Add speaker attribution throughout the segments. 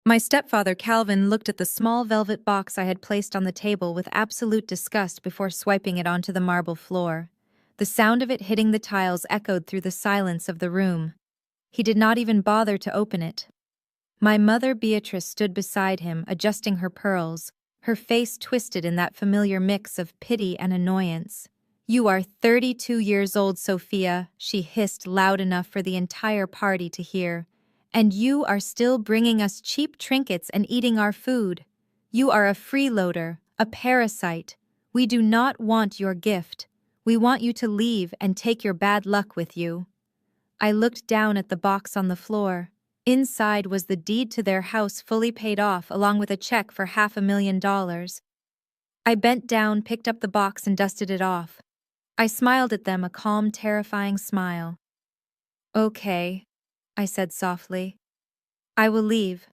Speaker 1: My stepfather, Calvin, looked at the small velvet box I had placed on the table with absolute disgust before swiping it onto the marble floor. The sound of it hitting the tiles echoed through the silence of the room. He did not even bother to open it. My mother, Beatrice, stood beside him, adjusting her pearls, her face twisted in that familiar mix of pity and annoyance. "You are 32 years old, Sophia," she hissed loud enough for the entire party to hear. "And you are still bringing us cheap trinkets and eating our food. You are a freeloader, a parasite. We do not want your gift. We want you to leave and take your bad luck with you." I looked down at the box on the floor. Inside was the deed to their house fully paid off, along with a check for $500,000. I bent down, picked up the box, and dusted it off. I smiled at them, a calm, terrifying smile. "Okay," I said softly. "I will leave.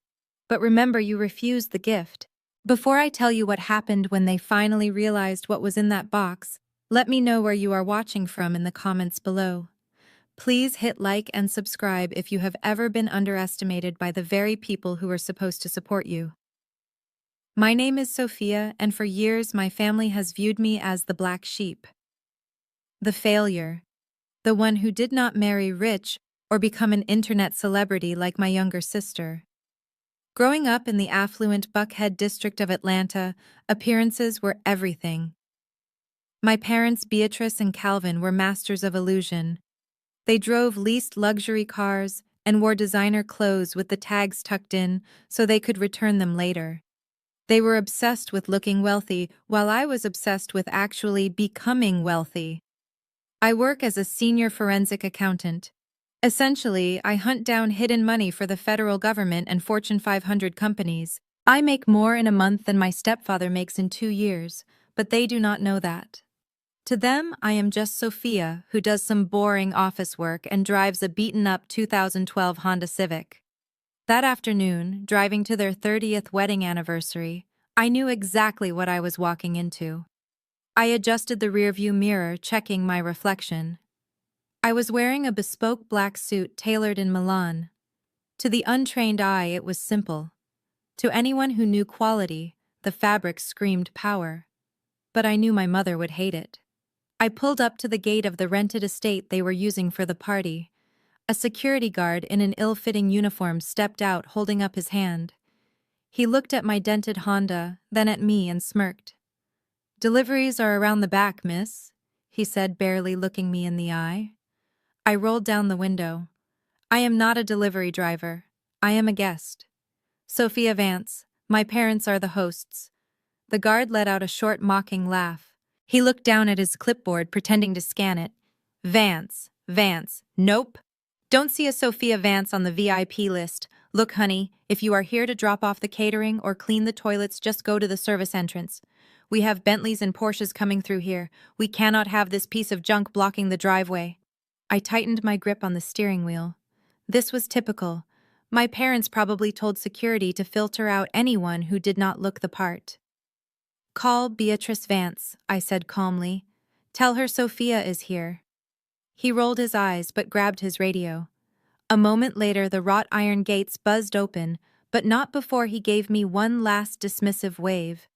Speaker 1: But remember, you refused the gift." Before I tell you what happened when they finally realized what was in that box, let me know where you are watching from in the comments below. Please hit like and subscribe if you have ever been underestimated by the very people who are supposed to support you. My name is Sophia, and for years my family has viewed me as the black sheep. The failure. The one who did not marry rich or become an internet celebrity like my younger sister. Growing up in the affluent Buckhead district of Atlanta, appearances were everything. My parents, Beatrice and Calvin, were masters of illusion. They drove leased luxury cars and wore designer clothes with the tags tucked in so they could return them later. They were obsessed with looking wealthy, while I was obsessed with actually becoming wealthy. I work as a senior forensic accountant. Essentially, I hunt down hidden money for the federal government and Fortune 500 companies. I make more in a month than my stepfather makes in 2 years, but they do not know that. To them, I am just Sophia, who does some boring office work and drives a beaten-up 2012 Honda Civic. That afternoon, driving to their 30th wedding anniversary, I knew exactly what I was walking into. I adjusted the rearview mirror, checking my reflection. I was wearing a bespoke black suit tailored in Milan. To the untrained eye, it was simple. To anyone who knew quality, the fabric screamed power. But I knew my mother would hate it. I pulled up to the gate of the rented estate they were using for the party. A security guard in an ill-fitting uniform stepped out, holding up his hand. He looked at my dented Honda, then at me, and smirked. "Deliveries are around the back, miss," he said, barely looking me in the eye. I rolled down the window. "I am not a delivery driver. I am a guest. Sophia Vance. My parents are the hosts." The guard let out a short, mocking laugh. He looked down at his clipboard, pretending to scan it. "Vance. Vance. Nope. Don't see a Sophia Vance on the VIP list. Look, honey, if you are here to drop off the catering or clean the toilets, just go to the service entrance. We have Bentleys and Porsches coming through here. We cannot have this piece of junk blocking the driveway." I tightened my grip on the steering wheel. This was typical. My parents probably told security to filter out anyone who did not look the part. "Call Beatrice Vance," I said calmly. "Tell her Sophia is here." He rolled his eyes but grabbed his radio. A moment later, the wrought iron gates buzzed open, but not before he gave me one last dismissive wave.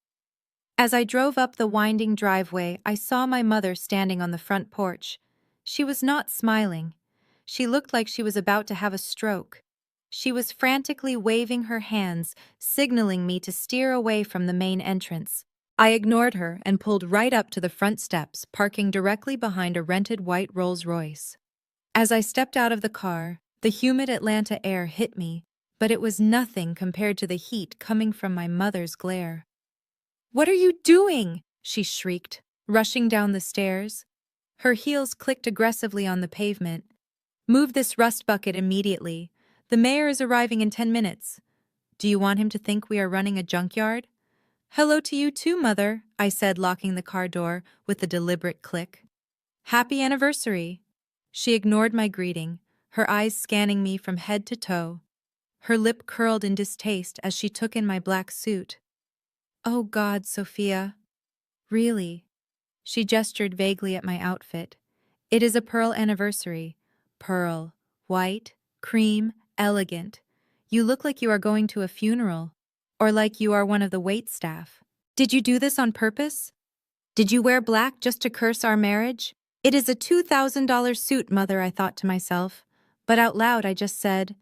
Speaker 1: As I drove up the winding driveway, I saw my mother standing on the front porch. She was not smiling. She looked like she was about to have a stroke. She was frantically waving her hands, signaling me to steer away from the main entrance. I ignored her and pulled right up to the front steps, parking directly behind a rented white Rolls-Royce. As I stepped out of the car, the humid Atlanta air hit me, but it was nothing compared to the heat coming from my mother's glare. "What are you doing?" she shrieked, rushing down the stairs. Her heels clicked aggressively on the pavement. "Move this rust bucket immediately. The mayor is arriving in 10 minutes. Do you want him to think we are running a junkyard?" "Hello to you too, Mother," I said, locking the car door with a deliberate click. "Happy anniversary." She ignored my greeting, her eyes scanning me from head to toe. Her lip curled in distaste as she took in my black suit. "Oh God, Sophia. Really?" She gestured vaguely at my outfit. "It is a pearl anniversary. Pearl. White. Cream. Elegant. You look like you are going to a funeral, or like you are one of the wait staff. Did you do this on purpose? Did you wear black just to curse our marriage? It is a $2,000 suit, Mother, I thought to myself, but out loud I just said,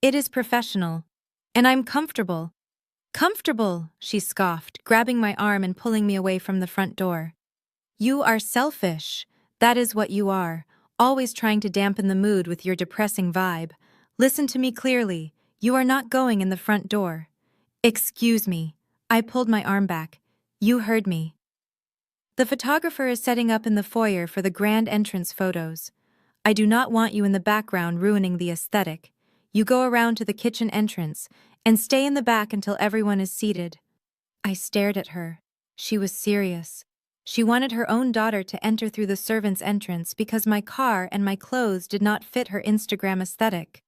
Speaker 1: it is professional, and I'm comfortable. Comfortable, she scoffed, grabbing my arm and pulling me away from the front door. You are selfish. That is what you are, always trying to dampen the mood with your depressing vibe. Listen to me clearly. You are not going in the front door. Excuse me. I pulled my arm back. You heard me. The photographer is setting up in the foyer for the grand entrance photos. I do not want you in the background ruining the aesthetic. You go around to the kitchen entrance and stay in the back until everyone is seated. I stared at her. She was serious. She wanted her own daughter to enter through the servants' entrance because my car and my clothes did not fit her Instagram aesthetic.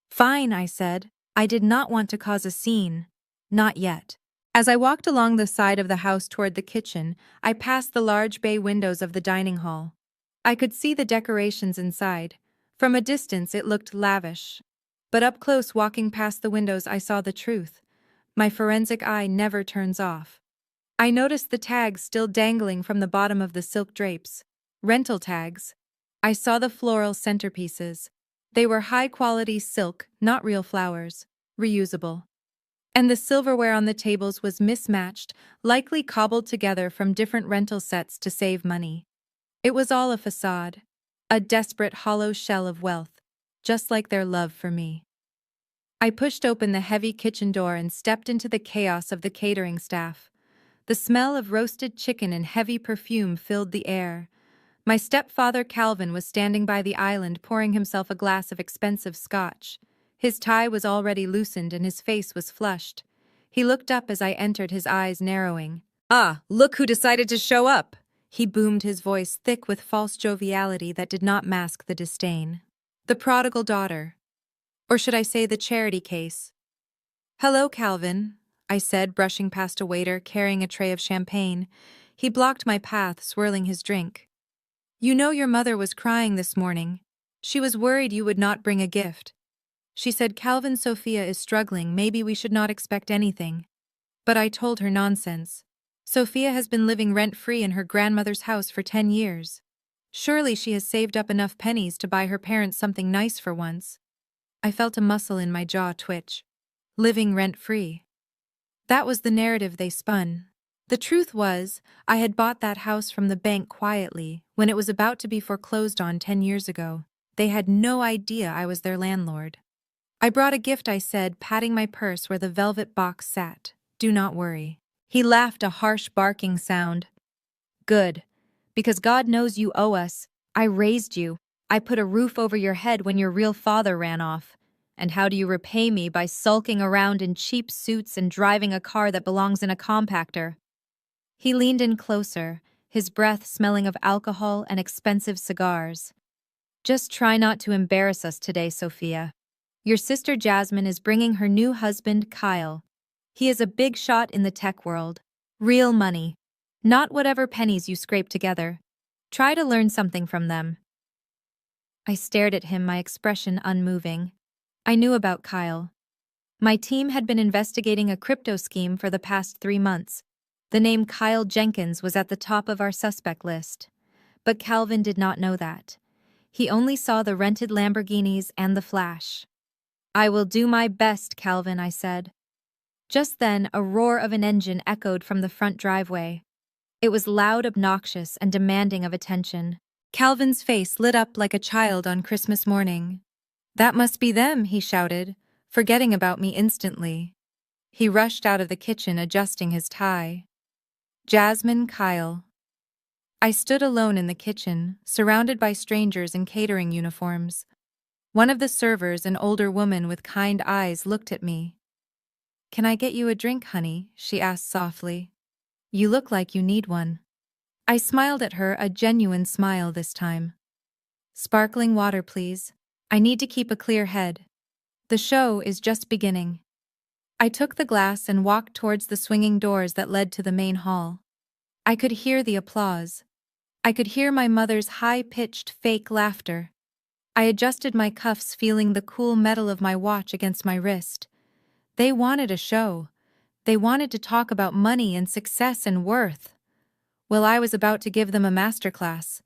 Speaker 1: Fine, I said. I did not want to cause a scene. Not yet. As I walked along the side of the house toward the kitchen, I passed the large bay windows of the dining hall. I could see the decorations inside. From a distance, it looked lavish. But up close, walking past the windows, I saw the truth. My forensic eye never turns off. I noticed the tags still dangling from the bottom of the silk drapes. Rental tags. I saw the floral centerpieces. They were high-quality silk, not real flowers. Reusable. And the silverware on the tables was mismatched, likely cobbled together from different rental sets to save money. It was all a facade. A desperate hollow shell of wealth, just like their love for me. I pushed open the heavy kitchen door and stepped into the chaos of the catering staff. The smell of roasted chicken and heavy perfume filled the air. My stepfather Calvin was standing by the island pouring himself a glass of expensive scotch. His tie was already loosened and his face was flushed. He looked up as I entered, his eyes narrowing. "Ah, look who decided to show up!" He boomed, his voice thick with false joviality that did not mask the disdain. The prodigal daughter. Or should I say the charity case? "Hello, Calvin," I said, brushing past a waiter carrying a tray of champagne. He blocked my path, swirling his drink. "You know your mother was crying this morning. She was worried you would not bring a gift. She said Calvin, Sophia is struggling, maybe we should not expect anything." But I told her nonsense. Sophia has been living rent-free in her grandmother's house for 10 years. Surely she has saved up enough pennies to buy her parents something nice for once. I felt a muscle in my jaw twitch. Living rent-free. That was the narrative they spun. The truth was, I had bought that house from the bank quietly when it was about to be foreclosed on 10 years ago. They had no idea I was their landlord. "I brought a gift," I said, patting my purse where the velvet box sat. "Do not worry." He laughed, a harsh barking sound. "Good. Because God knows you owe us. I raised you. I put a roof over your head when your real father ran off. And how do you repay me? By sulking around in cheap suits and driving a car that belongs in a compactor." He leaned in closer, his breath smelling of alcohol and expensive cigars. "Just try not to embarrass us today, Sophia. Your sister Jasmine is bringing her new husband, Kyle. He is a big shot in the tech world. Real money. Not whatever pennies you scrape together. Try to learn something from them." I stared at him, my expression unmoving. I knew about Kyle. My team had been investigating a crypto scheme for the past 3 months. The name Kyle Jenkins was at the top of our suspect list. But Calvin did not know that. He only saw the rented Lamborghinis and the flash. "I will do my best, Calvin," I said. Just then, a roar of an engine echoed from the front driveway. It was loud, obnoxious, and demanding of attention. Calvin's face lit up like a child on Christmas morning. "That must be them," he shouted, forgetting about me instantly. He rushed out of the kitchen, adjusting his tie. Jasmine, Kyle. I stood alone in the kitchen, surrounded by strangers in catering uniforms. One of the servers, an older woman with kind eyes, looked at me. "Can I get you a drink, honey?" she asked softly. "You look like you need one." I smiled at her, a genuine smile this time. "Sparkling water, please. I need to keep a clear head. The show is just beginning." I took the glass and walked towards the swinging doors that led to the main hall. I could hear the applause. I could hear my mother's high-pitched fake laughter. I adjusted my cuffs, feeling the cool metal of my watch against my wrist. They wanted a show. They wanted to talk about money and success and worth. Well, I was about to give them a masterclass.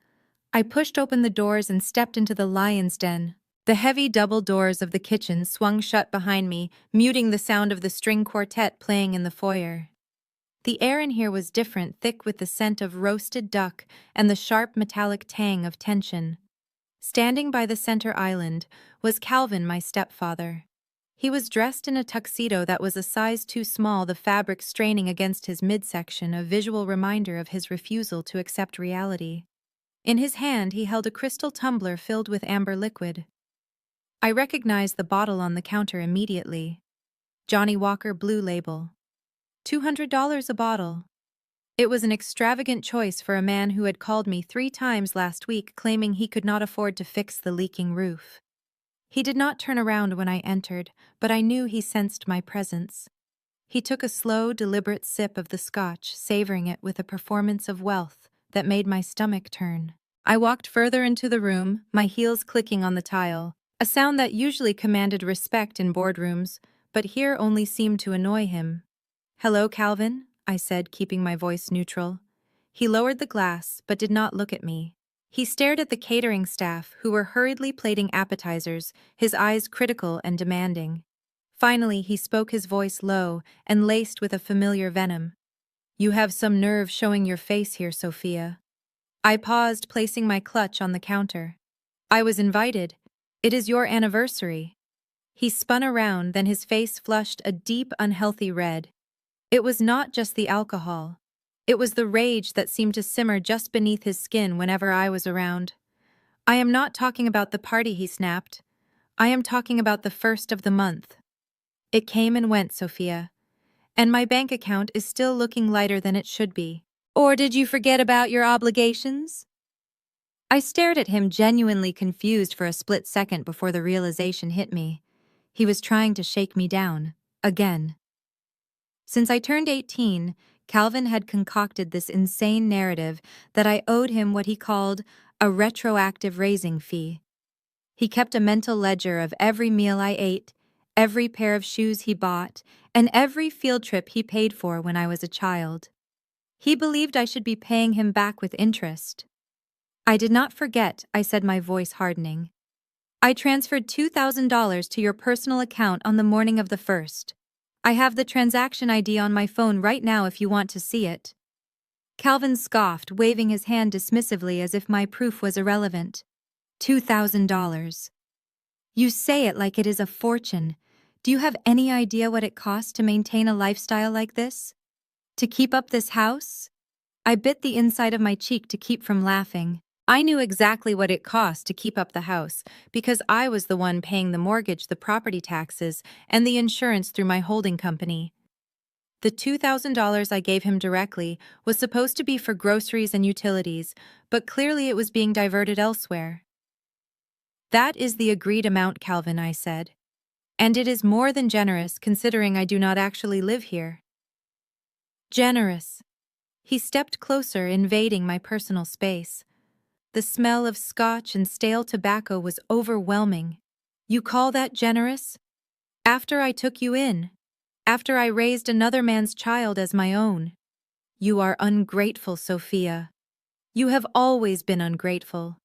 Speaker 1: I pushed open the doors and stepped into the lion's den. The heavy double doors of the kitchen swung shut behind me, muting the sound of the string quartet playing in the foyer. The air in here was different, thick with the scent of roasted duck and the sharp metallic tang of tension. Standing by the center island was Calvin, my stepfather. He was dressed in a tuxedo that was a size too small, the fabric straining against his midsection, a visual reminder of his refusal to accept reality. In his hand, he held a crystal tumbler filled with amber liquid. I recognized the bottle on the counter immediately. Johnny Walker Blue Label. $200 a bottle. It was an extravagant choice for a man who had called me 3 times last week claiming he could not afford to fix the leaking roof. He did not turn around when I entered, but I knew he sensed my presence. He took a slow, deliberate sip of the scotch, savoring it with a performance of wealth that made my stomach turn. I walked further into the room, my heels clicking on the tile, a sound that usually commanded respect in boardrooms, but here only seemed to annoy him. "Hello, Calvin," I said, keeping my voice neutral. He lowered the glass, but did not look at me. He stared at the catering staff, who were hurriedly plating appetizers, his eyes critical and demanding. Finally, he spoke, his voice low and laced with a familiar venom. "You have some nerve showing your face here, Sophia." I paused, placing my clutch on the counter. "I was invited. It is your anniversary." He spun around, then his face flushed a deep, unhealthy red. It was not just the alcohol. It was the rage that seemed to simmer just beneath his skin whenever I was around. "I am not talking about the party," he snapped. "I am talking about the first of the month. It came and went, Sophia. And my bank account is still looking lighter than it should be. Or did you forget about your obligations?" I stared at him, genuinely confused for a split second before the realization hit me. He was trying to shake me down. Again. Since I turned 18, Calvin had concocted this insane narrative that I owed him what he called a retroactive raising fee. He kept a mental ledger of every meal I ate, every pair of shoes he bought, and every field trip he paid for when I was a child. He believed I should be paying him back with interest. "I did not forget," I said, my voice hardening. "I transferred $2,000 to your personal account on the morning of the 1st. I have the transaction ID on my phone right now if you want to see it." Calvin scoffed, waving his hand dismissively as if my proof was irrelevant. $2,000. You say it like it is a fortune. Do you have any idea what it costs to maintain a lifestyle like this? To keep up this house? I bit the inside of my cheek to keep from laughing. I knew exactly what it cost to keep up the house, because I was the one paying the mortgage, the property taxes, and the insurance through my holding company. The $2,000 I gave him directly was supposed to be for groceries and utilities, but clearly it was being diverted elsewhere. "That is the agreed amount, Calvin," I said. "And it is more than generous, considering I do not actually live here." "Generous." He stepped closer, invading my personal space. The smell of scotch and stale tobacco was overwhelming. "You call that generous? After I took you in. After I raised another man's child as my own. You are ungrateful, Sophia. You have always been ungrateful.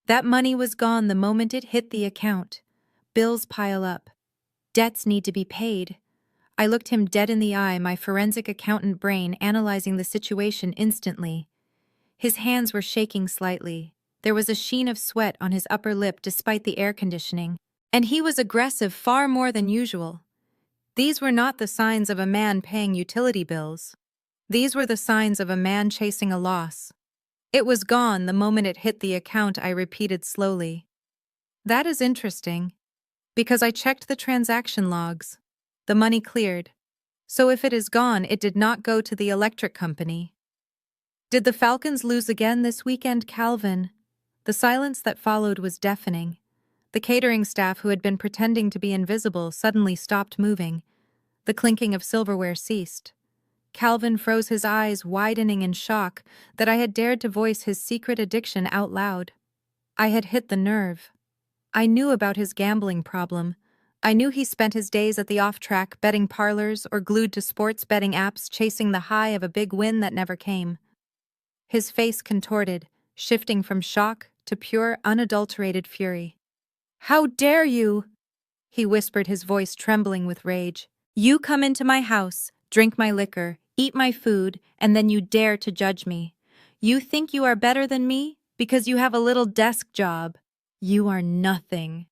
Speaker 1: That money was gone the moment it hit the account. Bills pile up. Debts need to be paid." I looked him dead in the eye, my forensic accountant brain analyzing the situation instantly. His hands were shaking slightly. There was a sheen of sweat on his upper lip despite the air conditioning, and he was aggressive far more than usual. These were not the signs of a man paying utility bills. These were the signs of a man chasing a loss. "It was gone the moment it hit the account," I repeated slowly. "That is interesting, because I checked the transaction logs. The money cleared. So if it is gone, it did not go to the electric company." "Did the Falcons lose again this weekend, Calvin?" The silence that followed was deafening. The catering staff, who had been pretending to be invisible, suddenly stopped moving. The clinking of silverware ceased. Calvin froze, his eyes widening in shock that I had dared to voice his secret addiction out loud. I had hit the nerve. I knew about his gambling problem. I knew he spent his days at the off-track betting parlors or glued to sports betting apps chasing the high of a big win that never came. His face contorted, shifting from shock to pure, unadulterated fury. "How dare you?" he whispered, his voice trembling with rage. "You come into my house, drink my liquor, eat my food, and then you dare to judge me. You think you are better than me because you have a little desk job. You are nothing."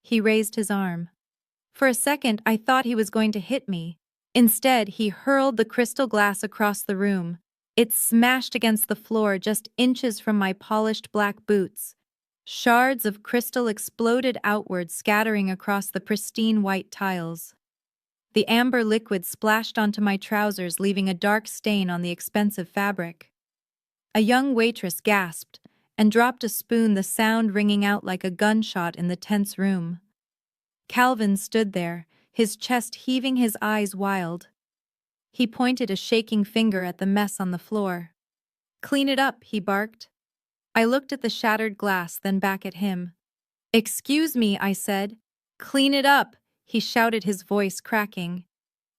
Speaker 1: He raised his arm. For a second, I thought he was going to hit me. Instead, he hurled the crystal glass across the room. It smashed against the floor just inches from my polished black boots. Shards of crystal exploded outward, scattering across the pristine white tiles. The amber liquid splashed onto my trousers, leaving a dark stain on the expensive fabric. A young waitress gasped and dropped a spoon, the sound ringing out like a gunshot in the tense room. Calvin stood there, his chest heaving, his eyes wild. He pointed a shaking finger at the mess on the floor. "Clean it up," he barked. I looked at the shattered glass, then back at him. "Excuse me," I said. "Clean it up," he shouted, his voice cracking.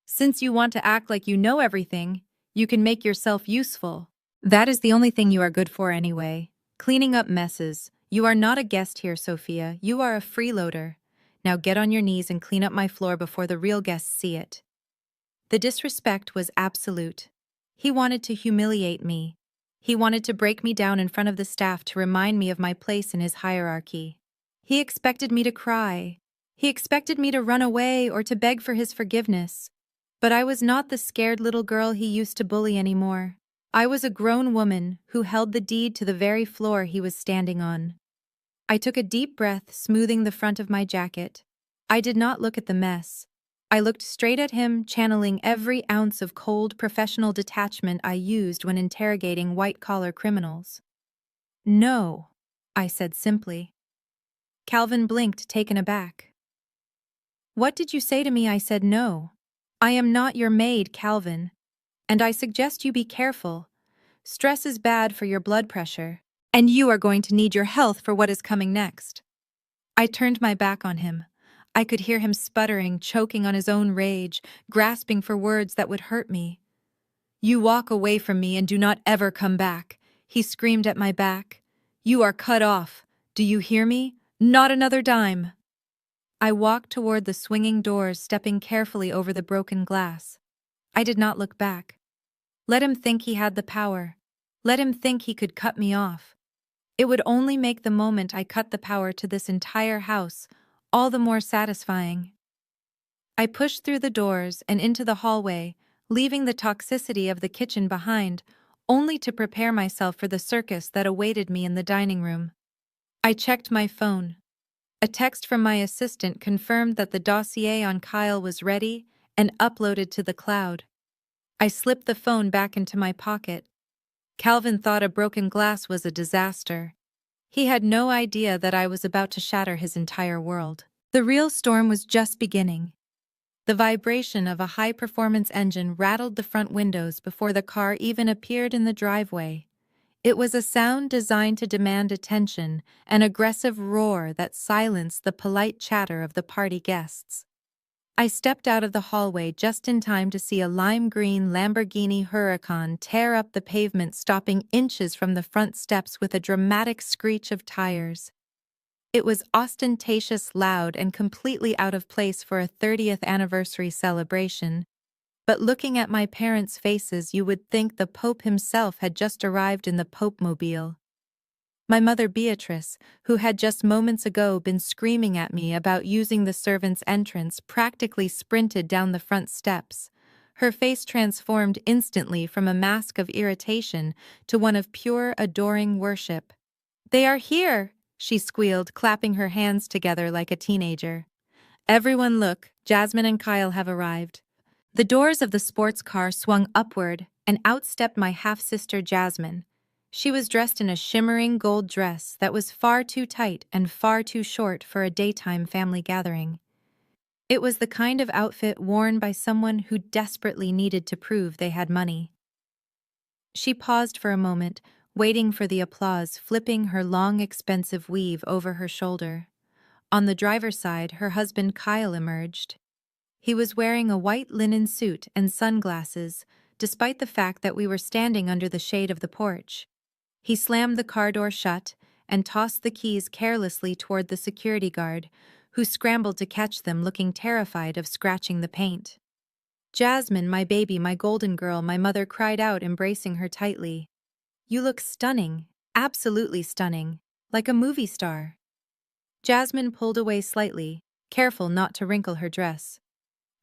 Speaker 1: "Since you want to act like you know everything, you can make yourself useful. That is the only thing you are good for anyway. Cleaning up messes. You are not a guest here, Sophia. You are a freeloader. Now get on your knees and clean up my floor before the real guests see it." The disrespect was absolute. He wanted to humiliate me. He wanted to break me down in front of the staff to remind me of my place in his hierarchy. He expected me to cry. He expected me to run away or to beg for his forgiveness. But I was not the scared little girl he used to bully anymore. I was a grown woman who held the deed to the very floor he was standing on. I took a deep breath, smoothing the front of my jacket. I did not look at the mess. I looked straight at him, channeling every ounce of cold, professional detachment I used when interrogating white-collar criminals. "No," I said simply. Calvin blinked, taken aback. "What did you say to me?" I said. "No. I am not your maid, Calvin. And I suggest you be careful. Stress is bad for your blood pressure, and you are going to need your health for what is coming next." I turned my back on him. I could hear him sputtering, choking on his own rage, grasping for words that would hurt me. "You walk away from me and do not ever come back," he screamed at my back. "You are cut off. Do you hear me? Not another dime." I walked toward the swinging doors, stepping carefully over the broken glass. I did not look back. Let him think he had the power. Let him think he could cut me off. It would only make the moment I cut the power to this entire house all the more satisfying. I pushed through the doors and into the hallway, leaving the toxicity of the kitchen behind, only to prepare myself for the circus that awaited me in the dining room. I checked my phone. A text from my assistant confirmed that the dossier on Kyle was ready and uploaded to the cloud. I slipped the phone back into my pocket. Calvin thought a broken glass was a disaster. He had no idea that I was about to shatter his entire world. The real storm was just beginning. The vibration of a high-performance engine rattled the front windows before the car even appeared in the driveway. It was a sound designed to demand attention, an aggressive roar that silenced the polite chatter of the party guests. I stepped out of the hallway just in time to see a lime-green Lamborghini Huracan tear up the pavement, stopping inches from the front steps with a dramatic screech of tires. It was ostentatious, loud, and completely out of place for a 30th anniversary celebration. But looking at my parents' faces, you would think the Pope himself had just arrived in the Pope-mobile. My mother Beatrice, who had just moments ago been screaming at me about using the servants' entrance, practically sprinted down the front steps. Her face transformed instantly from a mask of irritation to one of pure, adoring worship. "They are here!" she squealed, clapping her hands together like a teenager. "Everyone look, Jasmine and Kyle have arrived." The doors of the sports car swung upward, and out stepped my half-sister Jasmine. She was dressed in a shimmering gold dress that was far too tight and far too short for a daytime family gathering. It was the kind of outfit worn by someone who desperately needed to prove they had money. She paused for a moment, waiting for the applause, flipping her long, expensive weave over her shoulder. On the driver's side, her husband Kyle emerged. He was wearing a white linen suit and sunglasses, despite the fact that we were standing under the shade of the porch. He slammed the car door shut and tossed the keys carelessly toward the security guard, who scrambled to catch them, looking terrified of scratching the paint. "Jasmine, my baby, my golden girl," my mother cried out, embracing her tightly. "You look stunning, absolutely stunning, like a movie star." Jasmine pulled away slightly, careful not to wrinkle her dress.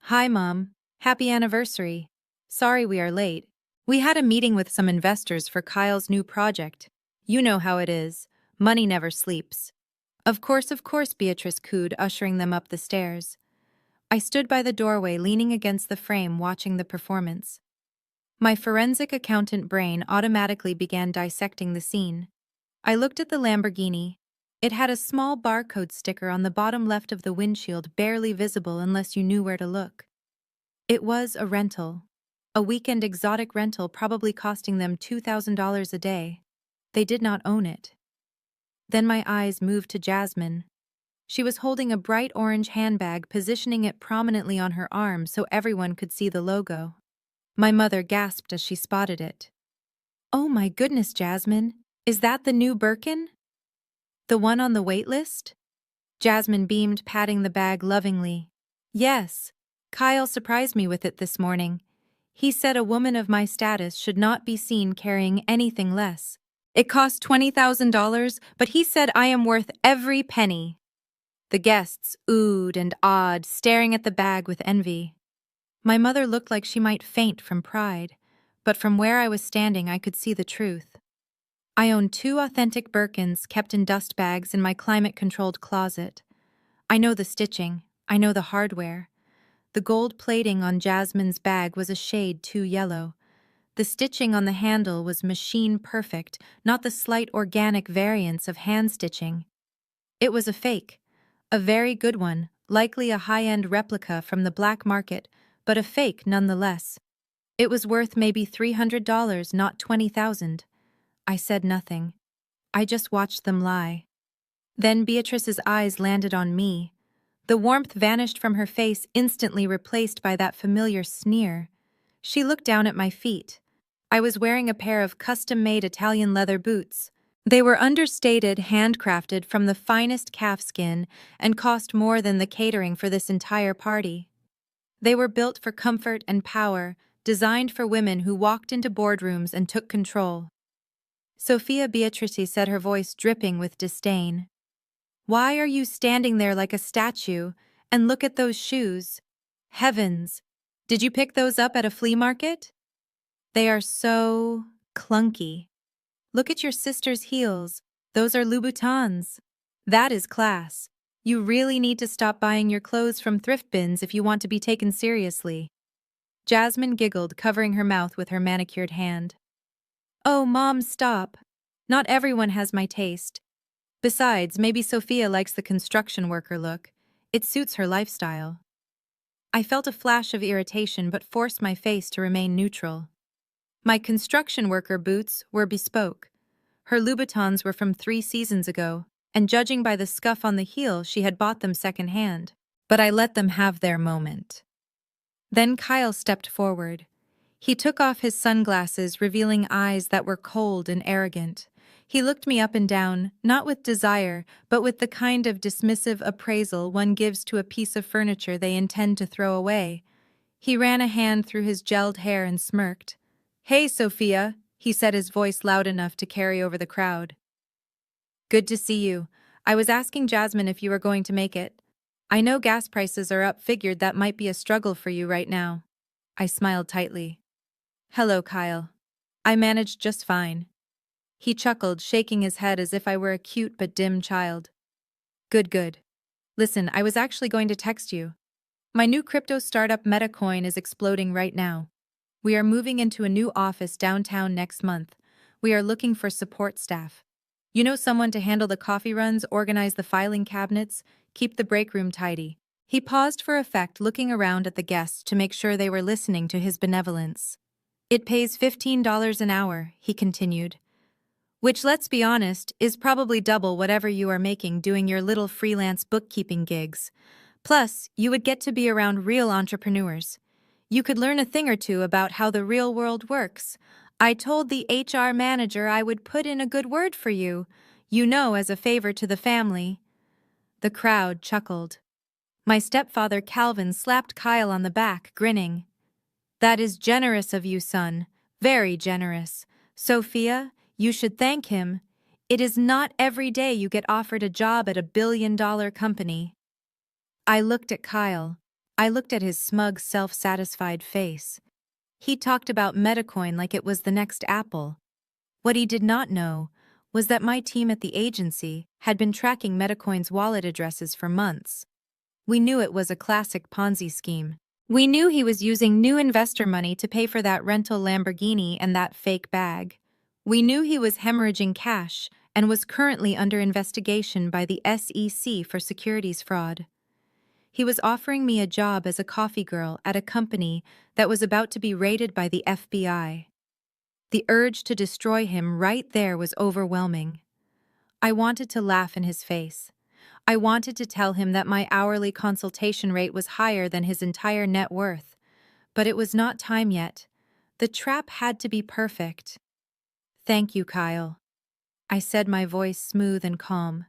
Speaker 1: "Hi, Mom. Happy anniversary. Sorry we are late. We had a meeting with some investors for Kyle's new project. You know how it is. Money never sleeps." Of course, Beatrice cooed, ushering them up the stairs. I stood by the doorway, leaning against the frame, watching the performance. My forensic accountant brain automatically began dissecting the scene. I looked at the Lamborghini. It had a small barcode sticker on the bottom left of the windshield, barely visible unless you knew where to look. It was a rental. A weekend exotic rental, probably costing them $2,000 a day. They did not own it. Then my eyes moved to Jasmine. She was holding a bright orange handbag, positioning it prominently on her arm so everyone could see the logo. My mother gasped as she spotted it. "Oh my goodness, Jasmine, is that the new Birkin? The one on the wait list?" Jasmine beamed, patting the bag lovingly. "Yes. Kyle surprised me with it this morning. He said a woman of my status should not be seen carrying anything less. It cost $20,000, but he said I am worth every penny." The guests oohed and awed, staring at the bag with envy. My mother looked like she might faint from pride, but from where I was standing I could see the truth. I own 2 authentic Birkins kept in dust bags in my climate-controlled closet. I know the stitching, I know the hardware. The gold plating on Jasmine's bag was a shade too yellow. The stitching on the handle was machine perfect, not the slight organic variance of hand stitching. It was a fake, a very good one, likely a high-end replica from the black market, but a fake nonetheless. It was worth maybe $300, not $20,000. I said nothing. I just watched them lie. Then Beatrice's eyes landed on me. The warmth vanished from her face, instantly replaced by that familiar sneer. She looked down at my feet. I was wearing a pair of custom-made Italian leather boots. They were understated, handcrafted from the finest calfskin, and cost more than the catering for this entire party. They were built for comfort and power, designed for women who walked into boardrooms and took control. "Sophia," Beatrice said, her voice dripping with disdain. "Why are you standing there like a statue? And look at those shoes. Heavens! Did you pick those up at a flea market? They are so clunky. Look at your sister's heels. Those are Louboutins. That is class. You really need to stop buying your clothes from thrift bins if you want to be taken seriously." Jasmine giggled, covering her mouth with her manicured hand. "Oh, Mom, stop. Not everyone has my taste. Besides, maybe Sophia likes the construction worker look. It suits her lifestyle." I felt a flash of irritation but forced my face to remain neutral. My construction worker boots were bespoke. Her Louboutins were from 3 seasons ago, and judging by the scuff on the heel, she had bought them secondhand. But I let them have their moment. Then Kyle stepped forward. He took off his sunglasses, revealing eyes that were cold and arrogant. He looked me up and down, not with desire, but with the kind of dismissive appraisal one gives to a piece of furniture they intend to throw away. He ran a hand through his gelled hair and smirked. "Hey, Sophia," he said, his voice loud enough to carry over the crowd. "Good to see you. I was asking Jasmine if you were going to make it. I know gas prices are up, figured that might be a struggle for you right now." I smiled tightly. "Hello, Kyle. I managed just fine." He chuckled, shaking his head as if I were a cute but dim child. Good. Listen, I was actually going to text you. My new crypto startup Metacoin is exploding right now. We are moving into a new office downtown next month. We are looking for support staff. You know, someone to handle the coffee runs, organize the filing cabinets, keep the break room tidy. He paused for effect, looking around at the guests to make sure they were listening to his benevolence. "It pays $15 an hour," he continued. Which, let's be honest, is probably double whatever you are making doing your little freelance bookkeeping gigs. Plus, you would get to be around real entrepreneurs. You could learn a thing or two about how the real world works. I told the HR manager I would put in a good word for you, as a favor to the family. The crowd chuckled. My stepfather Calvin slapped Kyle on the back, grinning. That is generous of you, son. Very generous. Sophia, you should thank him. It is not every day you get offered a job at a billion-dollar company. I looked at Kyle. I looked at his smug, self-satisfied face. He talked about Metacoin like it was the next Apple. What he did not know was that my team at the agency had been tracking Metacoin's wallet addresses for months. We knew it was a classic Ponzi scheme. We knew he was using new investor money to pay for that rental Lamborghini and that fake bag. We knew he was hemorrhaging cash and was currently under investigation by the SEC for securities fraud. He was offering me a job as a coffee girl at a company that was about to be raided by the FBI. The urge to destroy him right there was overwhelming. I wanted to laugh in his face. I wanted to tell him that my hourly consultation rate was higher than his entire net worth. But it was not time yet. The trap had to be perfect. Thank you, Kyle. I said, my voice smooth and calm.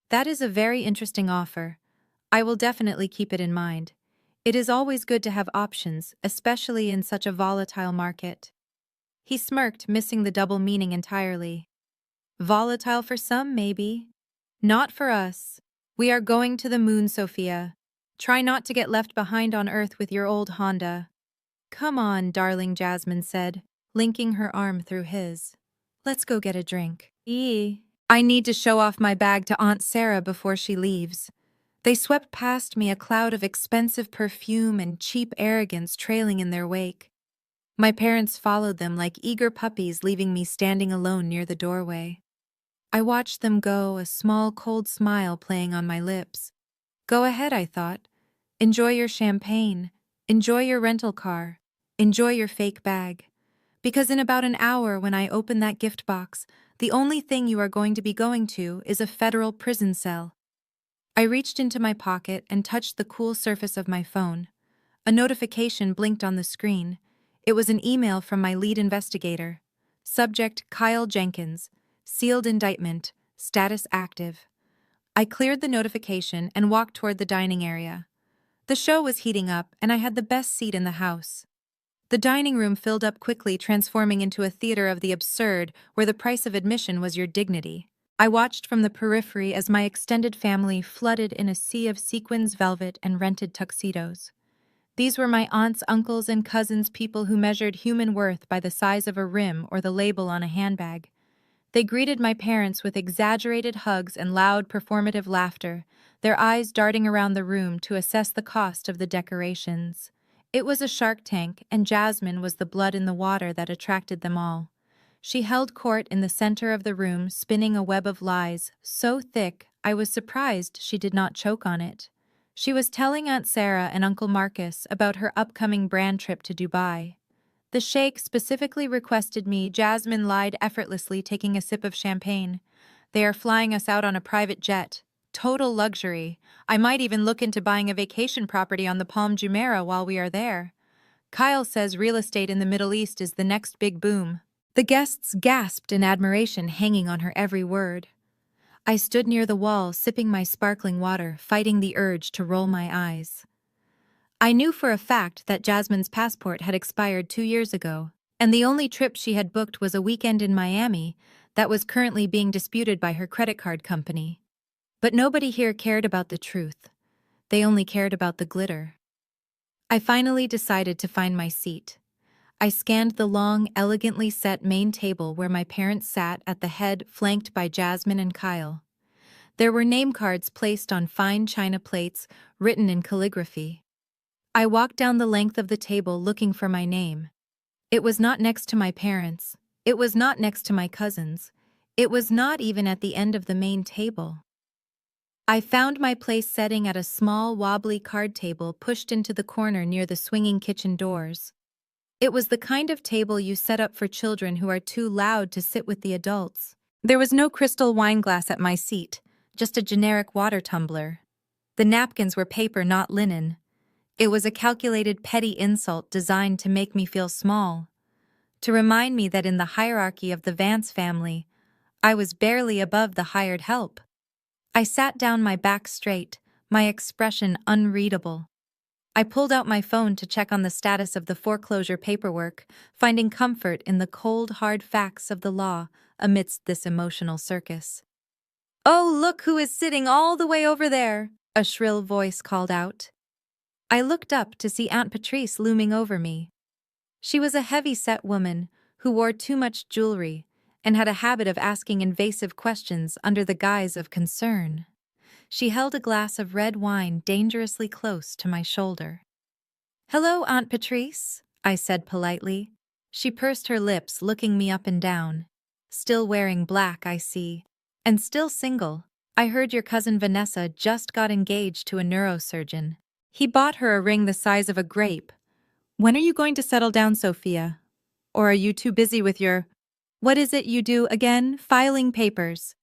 Speaker 1: That is a very interesting offer. I will definitely keep it in mind. It is always good to have options, especially in such a volatile market. He smirked, missing the double meaning entirely. Volatile for some, maybe. Not for us. We are going to the moon, Sophia. Try not to get left behind on Earth with your old Honda. Come on, darling, Jasmine said, linking her arm through his. Let's go get a drink. I need to show off my bag to Aunt Sarah before she leaves. They swept past me, a cloud of expensive perfume and cheap arrogance trailing in their wake. My parents followed them like eager puppies, leaving me standing alone near the doorway. I watched them go, a small cold smile playing on my lips. Go ahead, I thought. Enjoy your champagne. Enjoy your rental car. Enjoy your fake bag. Because in about an hour, when I open that gift box, the only thing you are going to be going to is a federal prison cell. I reached into my pocket and touched the cool surface of my phone. A notification blinked on the screen. It was an email from my lead investigator. Subject: Kyle Jenkins. Sealed indictment. Status active. I cleared the notification and walked toward the dining area. The show was heating up, and I had the best seat in the house. The dining room filled up quickly, transforming into a theater of the absurd, where the price of admission was your dignity. I watched from the periphery as my extended family flooded in a sea of sequins, velvet, and rented tuxedos. These were my aunts, uncles, and cousins, people who measured human worth by the size of a rim or the label on a handbag. They greeted my parents with exaggerated hugs and loud performative laughter, their eyes darting around the room to assess the cost of the decorations. It was a Shark Tank, and Jasmine was the blood in the water that attracted them all. She held court in the center of the room, spinning a web of lies so thick I was surprised she did not choke on it. She was telling Aunt Sarah and Uncle Marcus about her upcoming brand trip to Dubai. The sheikh specifically requested me. Jasmine lied effortlessly, taking a sip of champagne. They are flying us out on a private jet. Total luxury. I might even look into buying a vacation property on the Palm Jumeirah while we are there. Kyle says real estate in the Middle East is the next big boom. The guests gasped in admiration, hanging on her every word. I stood near the wall, sipping my sparkling water, fighting the urge to roll my eyes. I knew for a fact that Jasmine's passport had expired 2 years ago, and the only trip she had booked was a weekend in Miami that was currently being disputed by her credit card company. But nobody here cared about the truth. They only cared about the glitter. I finally decided to find my seat. I scanned the long, elegantly set main table where my parents sat at the head, flanked by Jasmine and Kyle. There were name cards placed on fine china plates, written in calligraphy. I walked down the length of the table looking for my name. It was not next to my parents. It was not next to my cousins. It was not even at the end of the main table. I found my place sitting at a small, wobbly card table pushed into the corner near the swinging kitchen doors. It was the kind of table you set up for children who are too loud to sit with the adults. There was no crystal wine glass at my seat, just a generic water tumbler. The napkins were paper, not linen. It was a calculated petty insult designed to make me feel small, to remind me that in the hierarchy of the Vance family, I was barely above the hired help. I sat down, my back straight, my expression unreadable. I pulled out my phone to check on the status of the foreclosure paperwork, finding comfort in the cold, hard facts of the law amidst this emotional circus. "Oh, look who is sitting all the way over there!" a shrill voice called out. I looked up to see Aunt Patrice looming over me. She was a heavy-set woman who wore too much jewelry and had a habit of asking invasive questions under the guise of concern. She held a glass of red wine dangerously close to my shoulder. "Hello, Aunt Patrice," I said politely. She pursed her lips, looking me up and down. "Still wearing black, I see. And still single. I heard your cousin Vanessa just got engaged to a neurosurgeon. He bought her a ring the size of a grape. When are you going to settle down, Sophia? Or are you too busy with your— what is it you do again? Filing papers."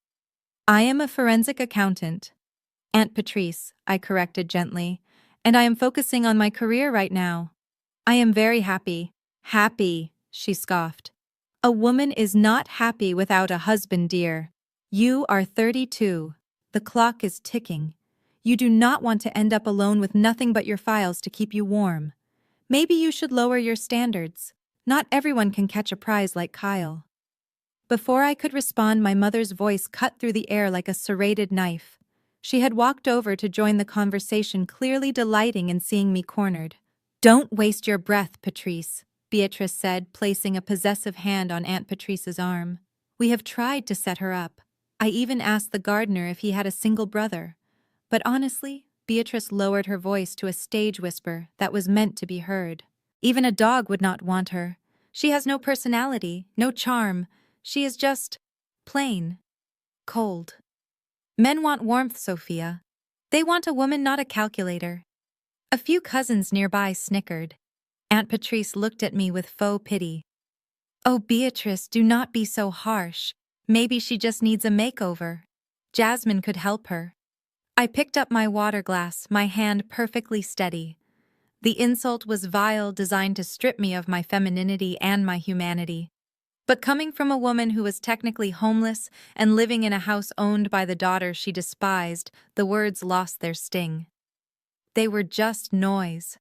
Speaker 1: "I am a forensic accountant, Aunt Patrice," I corrected gently, "and I am focusing on my career right now. I am very happy." "Happy," she scoffed. "A woman is not happy without a husband, dear. You are 32. The clock is ticking. You do not want to end up alone with nothing but your files to keep you warm. Maybe you should lower your standards. Not everyone can catch a prize like Kyle." Before I could respond, my mother's voice cut through the air like a serrated knife. She had walked over to join the conversation, clearly delighting in seeing me cornered. "Don't waste your breath, Patrice," Beatrice said, placing a possessive hand on Aunt Patrice's arm. "We have tried to set her up. I even asked the gardener if he had a single brother. But honestly," Beatrice lowered her voice to a stage whisper that was meant to be heard, "even a dog would not want her. She has no personality, no charm. She is just plain cold. Men want warmth, Sophia. They want a woman, not a calculator." A few cousins nearby snickered. Aunt Patrice looked at me with faux pity. "Oh, Beatrice, do not be so harsh. Maybe she just needs a makeover. Jasmine could help her." I picked up my water glass, my hand perfectly steady. The insult was vile, designed to strip me of my femininity and my humanity. But coming from a woman who was technically homeless and living in a house owned by the daughter she despised, the words lost their sting. They were just noise.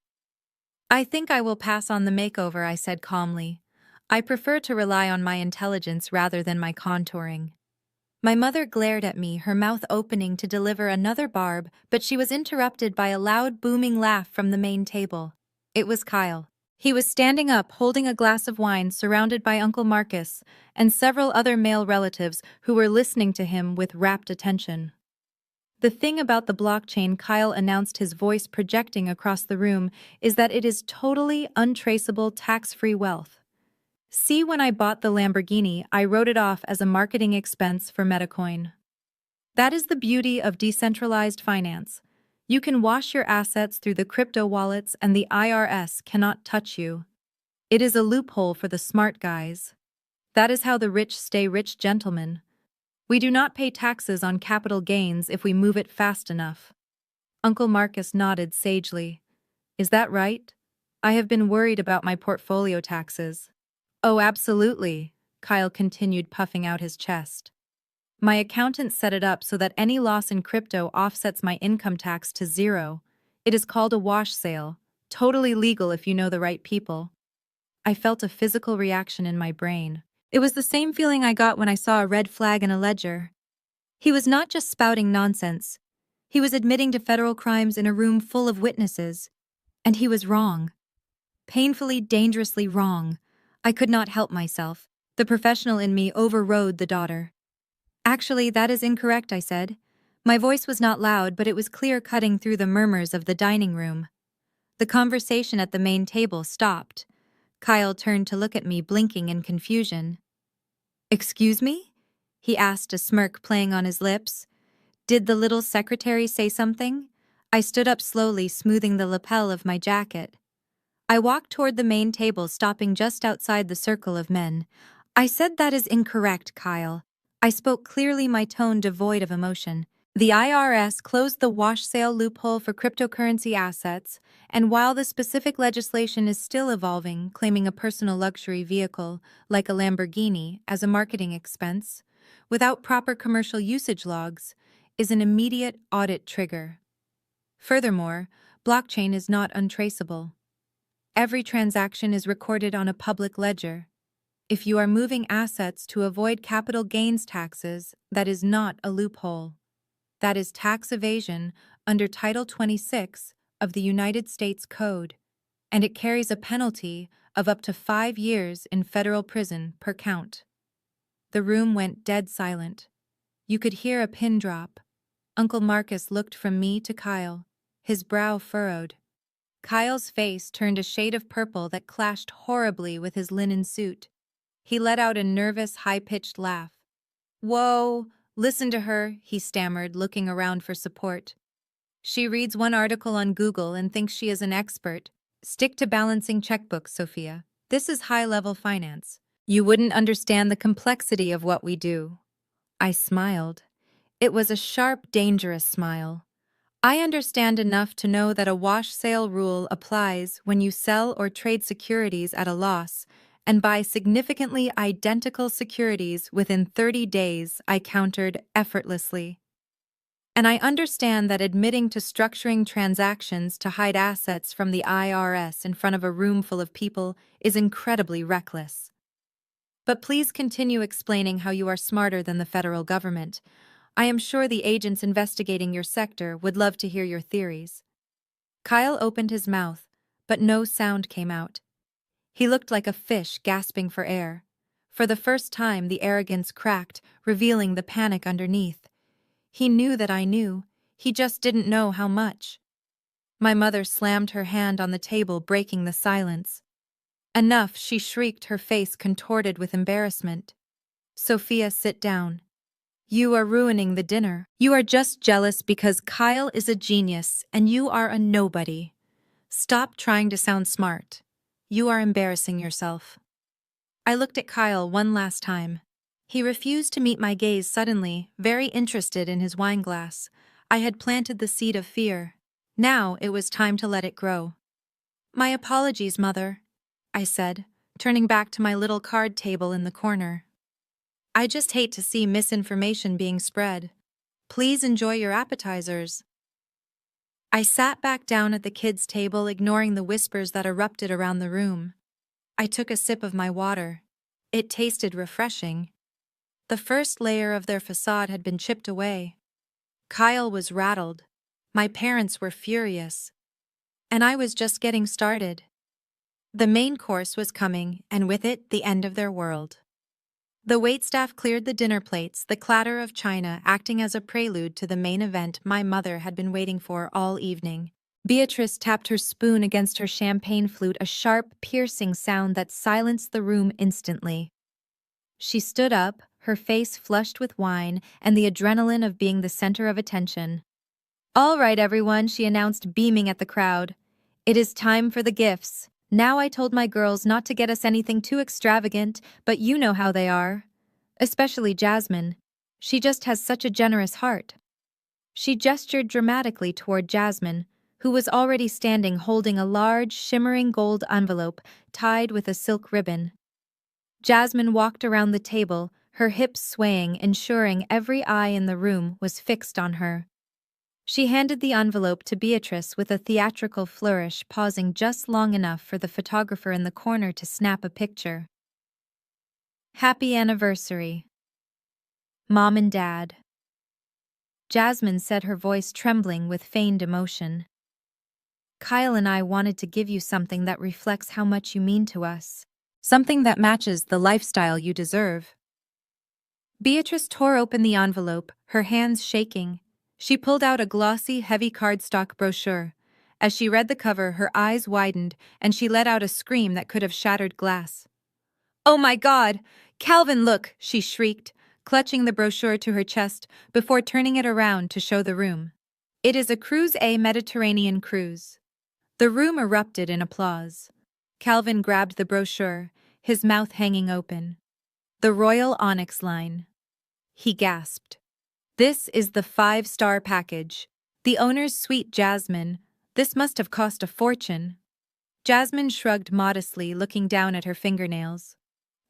Speaker 1: "I think I will pass on the makeover," I said calmly. "I prefer to rely on my intelligence rather than my contouring." My mother glared at me, her mouth opening to deliver another barb, but she was interrupted by a loud, booming laugh from the main table. It was Kyle. He was standing up, holding a glass of wine, surrounded by Uncle Marcus and several other male relatives who were listening to him with rapt attention. "The thing about the blockchain," Kyle announced, his voice projecting across the room, "is that it is totally untraceable, tax-free wealth. See, when I bought the Lamborghini, I wrote it off as a marketing expense for Metacoin. That is the beauty of decentralized finance. You can wash your assets through the crypto wallets and the IRS cannot touch you. It is a loophole for the smart guys. That is how the rich stay rich, gentlemen. We do not pay taxes on capital gains if we move it fast enough." Uncle Marcus nodded sagely. "Is that right? I have been worried about my portfolio taxes." "Oh, absolutely," Kyle continued, puffing out his chest. "My accountant set it up so that any loss in crypto offsets my income tax to zero. It is called a wash sale, totally legal if you know the right people." I felt a physical reaction in my brain. It was the same feeling I got when I saw a red flag in a ledger. He was not just spouting nonsense. He was admitting to federal crimes in a room full of witnesses. And he was wrong. Painfully, dangerously wrong. I could not help myself. The professional in me overrode the daughter. "Actually, that is incorrect," I said. My voice was not loud, but it was clear, cutting through the murmurs of the dining room. The conversation at the main table stopped. Kyle turned to look at me, blinking in confusion. "Excuse me?" he asked, a smirk playing on his lips. "Did the little secretary say something?" I stood up slowly, smoothing the lapel of my jacket. I walked toward the main table, stopping just outside the circle of men. "I said that is incorrect, Kyle. I spoke clearly, my tone devoid of emotion. The IRS closed the wash sale loophole for cryptocurrency assets, and while the specific legislation is still evolving, claiming a personal luxury vehicle, like a Lamborghini, as a marketing expense, without proper commercial usage logs, is an immediate audit trigger. Furthermore, blockchain is not untraceable. Every transaction is recorded on a public ledger. If you are moving assets to avoid capital gains taxes, that is not a loophole. That is tax evasion under Title 26 of the United States Code, and it carries a penalty of up to 5 years in federal prison per count. The room went dead silent. You could hear a pin drop. Uncle Marcus looked from me to Kyle, his brow furrowed. Kyle's face turned a shade of purple that clashed horribly with his linen suit. He let out a nervous, high-pitched laugh. "Whoa, listen to her," he stammered, looking around for support. "She reads one article on Google and thinks she is an expert. Stick to balancing checkbooks, Sophia. This is high-level finance. You wouldn't understand the complexity of what we do." I smiled. It was a sharp, dangerous smile. I understand enough to know that a wash sale rule applies when you sell or trade securities at a loss and buy significantly identical securities within 30 days, I countered effortlessly. And I understand that admitting to structuring transactions to hide assets from the IRS in front of a room full of people is incredibly reckless. But please continue explaining how you are smarter than the federal government. I am sure the agents investigating your sector would love to hear your theories. Kyle opened his mouth, but no sound came out. He looked like a fish gasping for air. For the first time, the arrogance cracked, revealing the panic underneath. He knew that I knew. He just didn't know how much. My mother slammed her hand on the table, breaking the silence. "Enough," she shrieked, her face contorted with embarrassment. "Sophia, sit down. You are ruining the dinner. You are just jealous because Kyle is a genius and you are a nobody. Stop trying to sound smart. You are embarrassing yourself." I looked at Kyle one last time. He refused to meet my gaze suddenly, very interested in his wine glass. I had planted the seed of fear. Now it was time to let it grow. "My apologies, Mother," I said, turning back to my little card table in the corner. "I just hate to see misinformation being spread. Please enjoy your appetizers." I sat back down at the kids' table, ignoring the whispers that erupted around the room. I took a sip of my water. It tasted refreshing. The first layer of their facade had been chipped away. Kyle was rattled. My parents were furious. And I was just getting started. The main course was coming, and with it, the end of their world. The waitstaff cleared the dinner plates, the clatter of china acting as a prelude to the main event my mother had been waiting for all evening. Beatrice tapped her spoon against her champagne flute, a sharp, piercing sound that silenced the room instantly. She stood up, her face flushed with wine and the adrenaline of being the center of attention. "All right, everyone," she announced, beaming at the crowd. "It is time for the gifts. Now I told my girls not to get us anything too extravagant, but you know how they are. Especially Jasmine. She just has such a generous heart." She gestured dramatically toward Jasmine, who was already standing holding a large, shimmering gold envelope tied with a silk ribbon. Jasmine walked around the table, her hips swaying, ensuring every eye in the room was fixed on her. She handed the envelope to Beatrice with a theatrical flourish, pausing just long enough for the photographer in the corner to snap a picture. "Happy anniversary, Mom and Dad," Jasmine said, her voice trembling with feigned emotion. "Kyle and I wanted to give you something that reflects how much you mean to us. Something that matches the lifestyle you deserve." Beatrice tore open the envelope, her hands shaking. She pulled out a glossy, heavy cardstock brochure. As she read the cover, her eyes widened, and she let out a scream that could have shattered glass. "Oh my God! Calvin, look!" she shrieked, clutching the brochure to her chest before turning it around to show the room. "It is a Cruise A Mediterranean cruise." The room erupted in applause. Calvin grabbed the brochure, his mouth hanging open. "The Royal Onyx Line." He gasped. This is the 5-star package. The owner's sweet Jasmine. This must have cost a fortune. Jasmine shrugged modestly, looking down at her fingernails.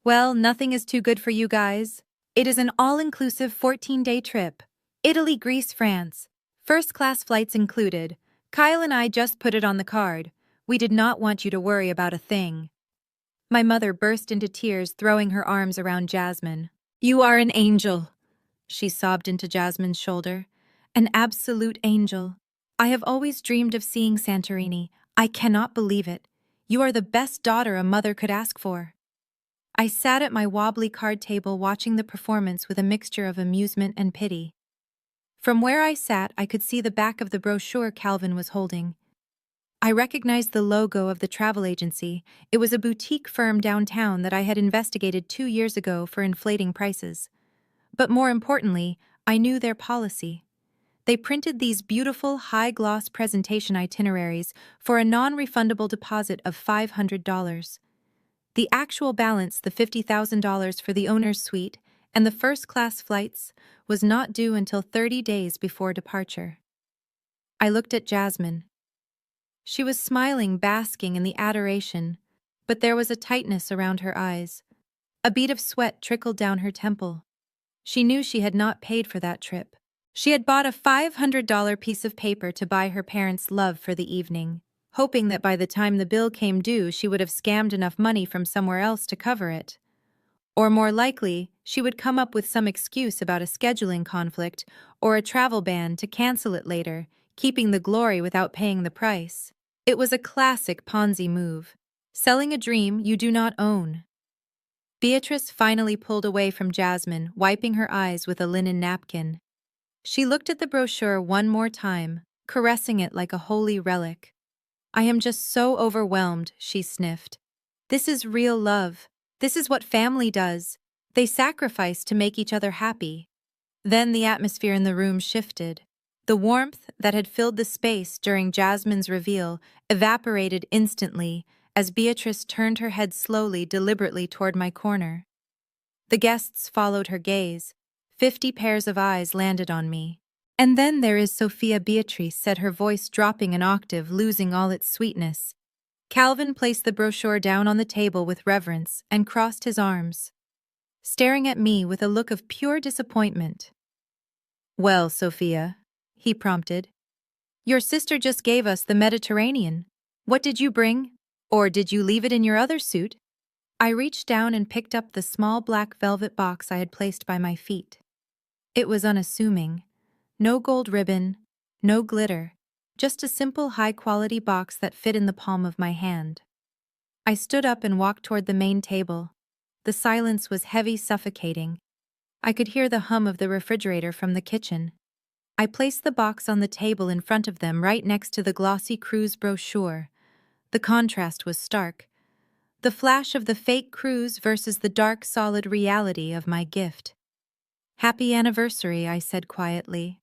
Speaker 1: Well, nothing is too good for you guys. It is an all-inclusive 14-day trip. Italy, Greece, France. First-class flights included. Kyle and I just put it on the card. We did not want you to worry about a thing. My mother burst into tears, throwing her arms around Jasmine. You are an angel, she sobbed into Jasmine's shoulder. An absolute angel. I have always dreamed of seeing Santorini. I cannot believe it. You are the best daughter a mother could ask for. I sat at my wobbly card table watching the performance with a mixture of amusement and pity. From where I sat, I could see the back of the brochure Calvin was holding. I recognized the logo of the travel agency. It was a boutique firm downtown that I had investigated 2 years ago for inflating prices. But more importantly, I knew their policy. They printed these beautiful, high-gloss presentation itineraries for a non-refundable deposit of $500. The actual balance, the $50,000 for the owner's suite and the first-class flights, was not due until 30 days before departure. I looked at Jasmine. She was smiling, basking in the adoration, but there was a tightness around her eyes. A bead of sweat trickled down her temple. She knew she had not paid for that trip. She had bought a $500 piece of paper to buy her parents' love for the evening, hoping that by the time the bill came due she would have scammed enough money from somewhere else to cover it. Or more likely, she would come up with some excuse about a scheduling conflict or a travel ban to cancel it later, keeping the glory without paying the price. It was a classic Ponzi move. Selling a dream you do not own. Beatrice finally pulled away from Jasmine, wiping her eyes with a linen napkin. She looked at the brochure one more time, caressing it like a holy relic. I am just so overwhelmed, she sniffed. This is real love. This is what family does. They sacrifice to make each other happy. Then the atmosphere in the room shifted. The warmth that had filled the space during Jasmine's reveal evaporated instantly as Beatrice turned her head slowly, deliberately toward my corner. The guests followed her gaze. 50 pairs of eyes landed on me. And then there is Sophia. Beatrice said, her voice dropping an octave, losing all its sweetness. Calvin placed the brochure down on the table with reverence and crossed his arms, staring at me with a look of pure disappointment. Well, Sophia, he prompted. Your sister just gave us the Mediterranean. What did you bring? Or did you leave it in your other suit? I reached down and picked up the small black velvet box I had placed by my feet. It was unassuming. No gold ribbon, no glitter, just a simple high-quality box that fit in the palm of my hand. I stood up and walked toward the main table. The silence was heavy, suffocating. I could hear the hum of the refrigerator from the kitchen. I placed the box on the table in front of them, right next to the glossy cruise brochure. The contrast was stark. The flash of the fake cruise versus the dark, solid reality of my gift. Happy anniversary, I said quietly.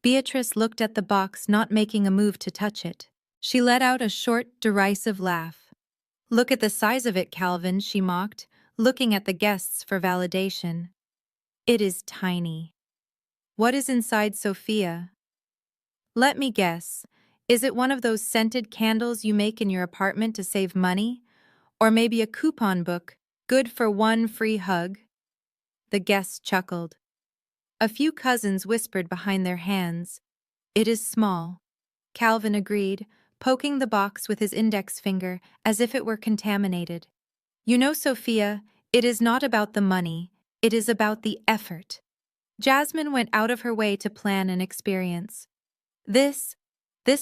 Speaker 1: Beatrice looked at the box, not making a move to touch it. She let out a short, derisive laugh. Look at the size of it, Calvin, she mocked, looking at the guests for validation. It is tiny. What is inside, Sophia? Let me guess. Is it one of those scented candles you make in your apartment to save money? Or maybe a coupon book, good for one free hug? The guests chuckled. A few cousins whispered behind their hands. It is small. Calvin agreed, poking the box with his index finger as if it were contaminated. You know, Sophia, it is not about the money, it is about the effort. Jasmine went out of her way to plan an experience. This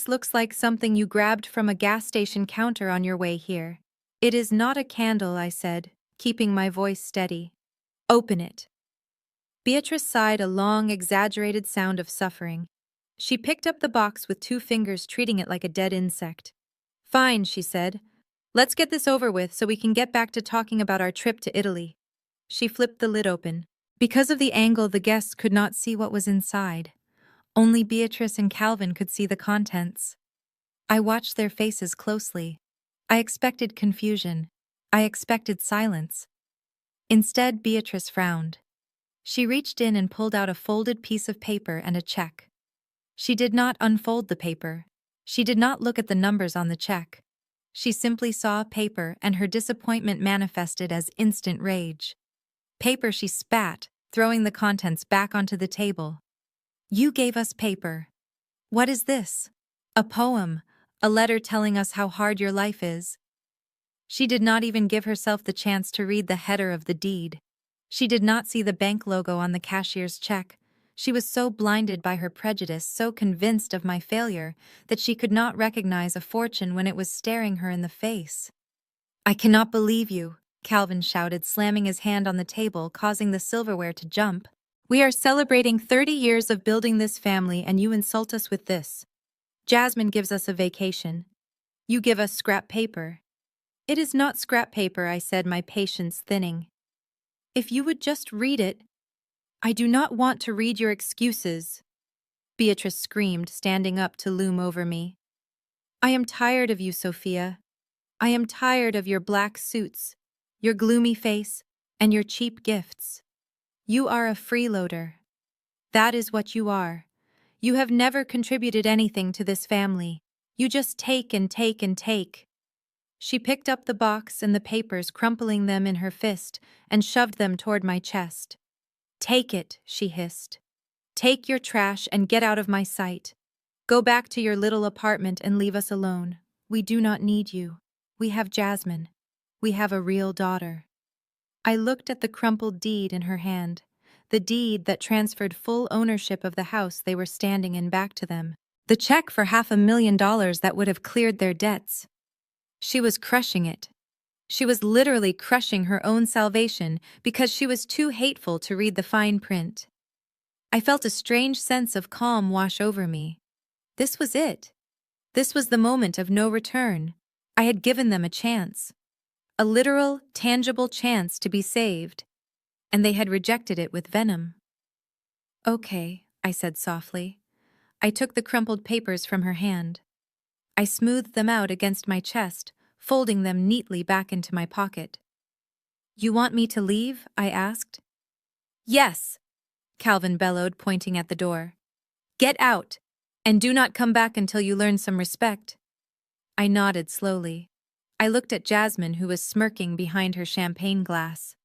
Speaker 1: looks like something you grabbed from a gas station counter on your way here. It is not a candle, I said, keeping my voice steady. Open it. Beatrice sighed, a long, exaggerated sound of suffering. She picked up the box with 2 fingers, treating it like a dead insect. Fine, she said. Let's get this over with so we can get back to talking about our trip to Italy. She flipped the lid open. Because of the angle, the guests could not see what was inside. Only Beatrice and Calvin could see the contents. I watched their faces closely. I expected confusion. I expected silence. Instead, Beatrice frowned. She reached in and pulled out a folded piece of paper and a check. She did not unfold the paper. She did not look at the numbers on the check. She simply saw paper, and her disappointment manifested as instant rage. Paper, she spat, throwing the contents back onto the table. "You gave us paper. What is this? A poem, a letter telling us how hard your life is." She did not even give herself the chance to read the header of the deed. She did not see the bank logo on the cashier's check. She was so blinded by her prejudice, so convinced of my failure, that she could not recognize a fortune when it was staring her in the face. "I cannot believe you," Calvin shouted, slamming his hand on the table, causing the silverware to jump. "We are celebrating 30 years of building this family, and you insult us with this. Jasmine gives us a vacation. You give us scrap paper." "It is not scrap paper," I said, my patience thinning. "If you would just read it." "I do not want to read your excuses," Beatrice screamed, standing up to loom over me. "I am tired of you, Sophia. I am tired of your black suits, your gloomy face, and your cheap gifts. You are a freeloader. That is what you are. You have never contributed anything to this family. You just take and take and take." She picked up the box and the papers, crumpling them in her fist, and shoved them toward my chest. "Take it," she hissed. "Take your trash and get out of my sight. Go back to your little apartment and leave us alone. We do not need you. We have Jasmine. We have a real daughter." I looked at the crumpled deed in her hand, the deed that transferred full ownership of the house they were standing in back to them, the check for $500,000 that would have cleared their debts. She was crushing it. She was literally crushing her own salvation because she was too hateful to read the fine print. I felt a strange sense of calm wash over me. This was it. This was the moment of no return. I had given them a chance. A literal, tangible chance to be saved. And they had rejected it with venom. "Okay," I said softly. I took the crumpled papers from her hand. I smoothed them out against my chest, folding them neatly back into my pocket. "You want me to leave?" I asked. "Yes," Calvin bellowed, pointing at the door. "Get out, and do not come back until you learn some respect." I nodded slowly. I looked at Jasmine, who was smirking behind her champagne glass.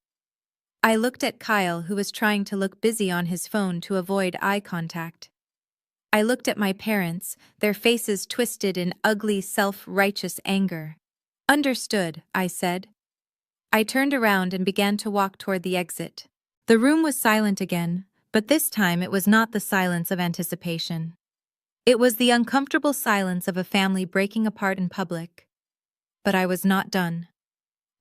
Speaker 1: I looked at Kyle, who was trying to look busy on his phone to avoid eye contact. I looked at my parents, their faces twisted in ugly, self-righteous anger. "Understood," I said. I turned around and began to walk toward the exit. The room was silent again, but this time it was not the silence of anticipation. It was the uncomfortable silence of a family breaking apart in public. But I was not done.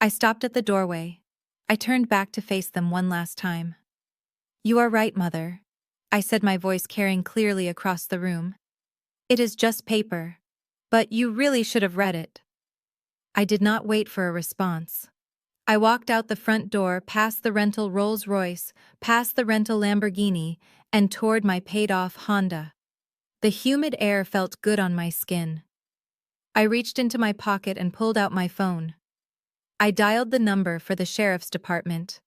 Speaker 1: I stopped at the doorway. I turned back to face them one last time. "You are right, Mother," I said, my voice carrying clearly across the room. "It is just paper. But you really should have read it." I did not wait for a response. I walked out the front door, past the rental Rolls-Royce, past the rental Lamborghini, and toward my paid-off Honda. The humid air felt good on my skin. I reached into my pocket and pulled out my phone. I dialed the number for the sheriff's department.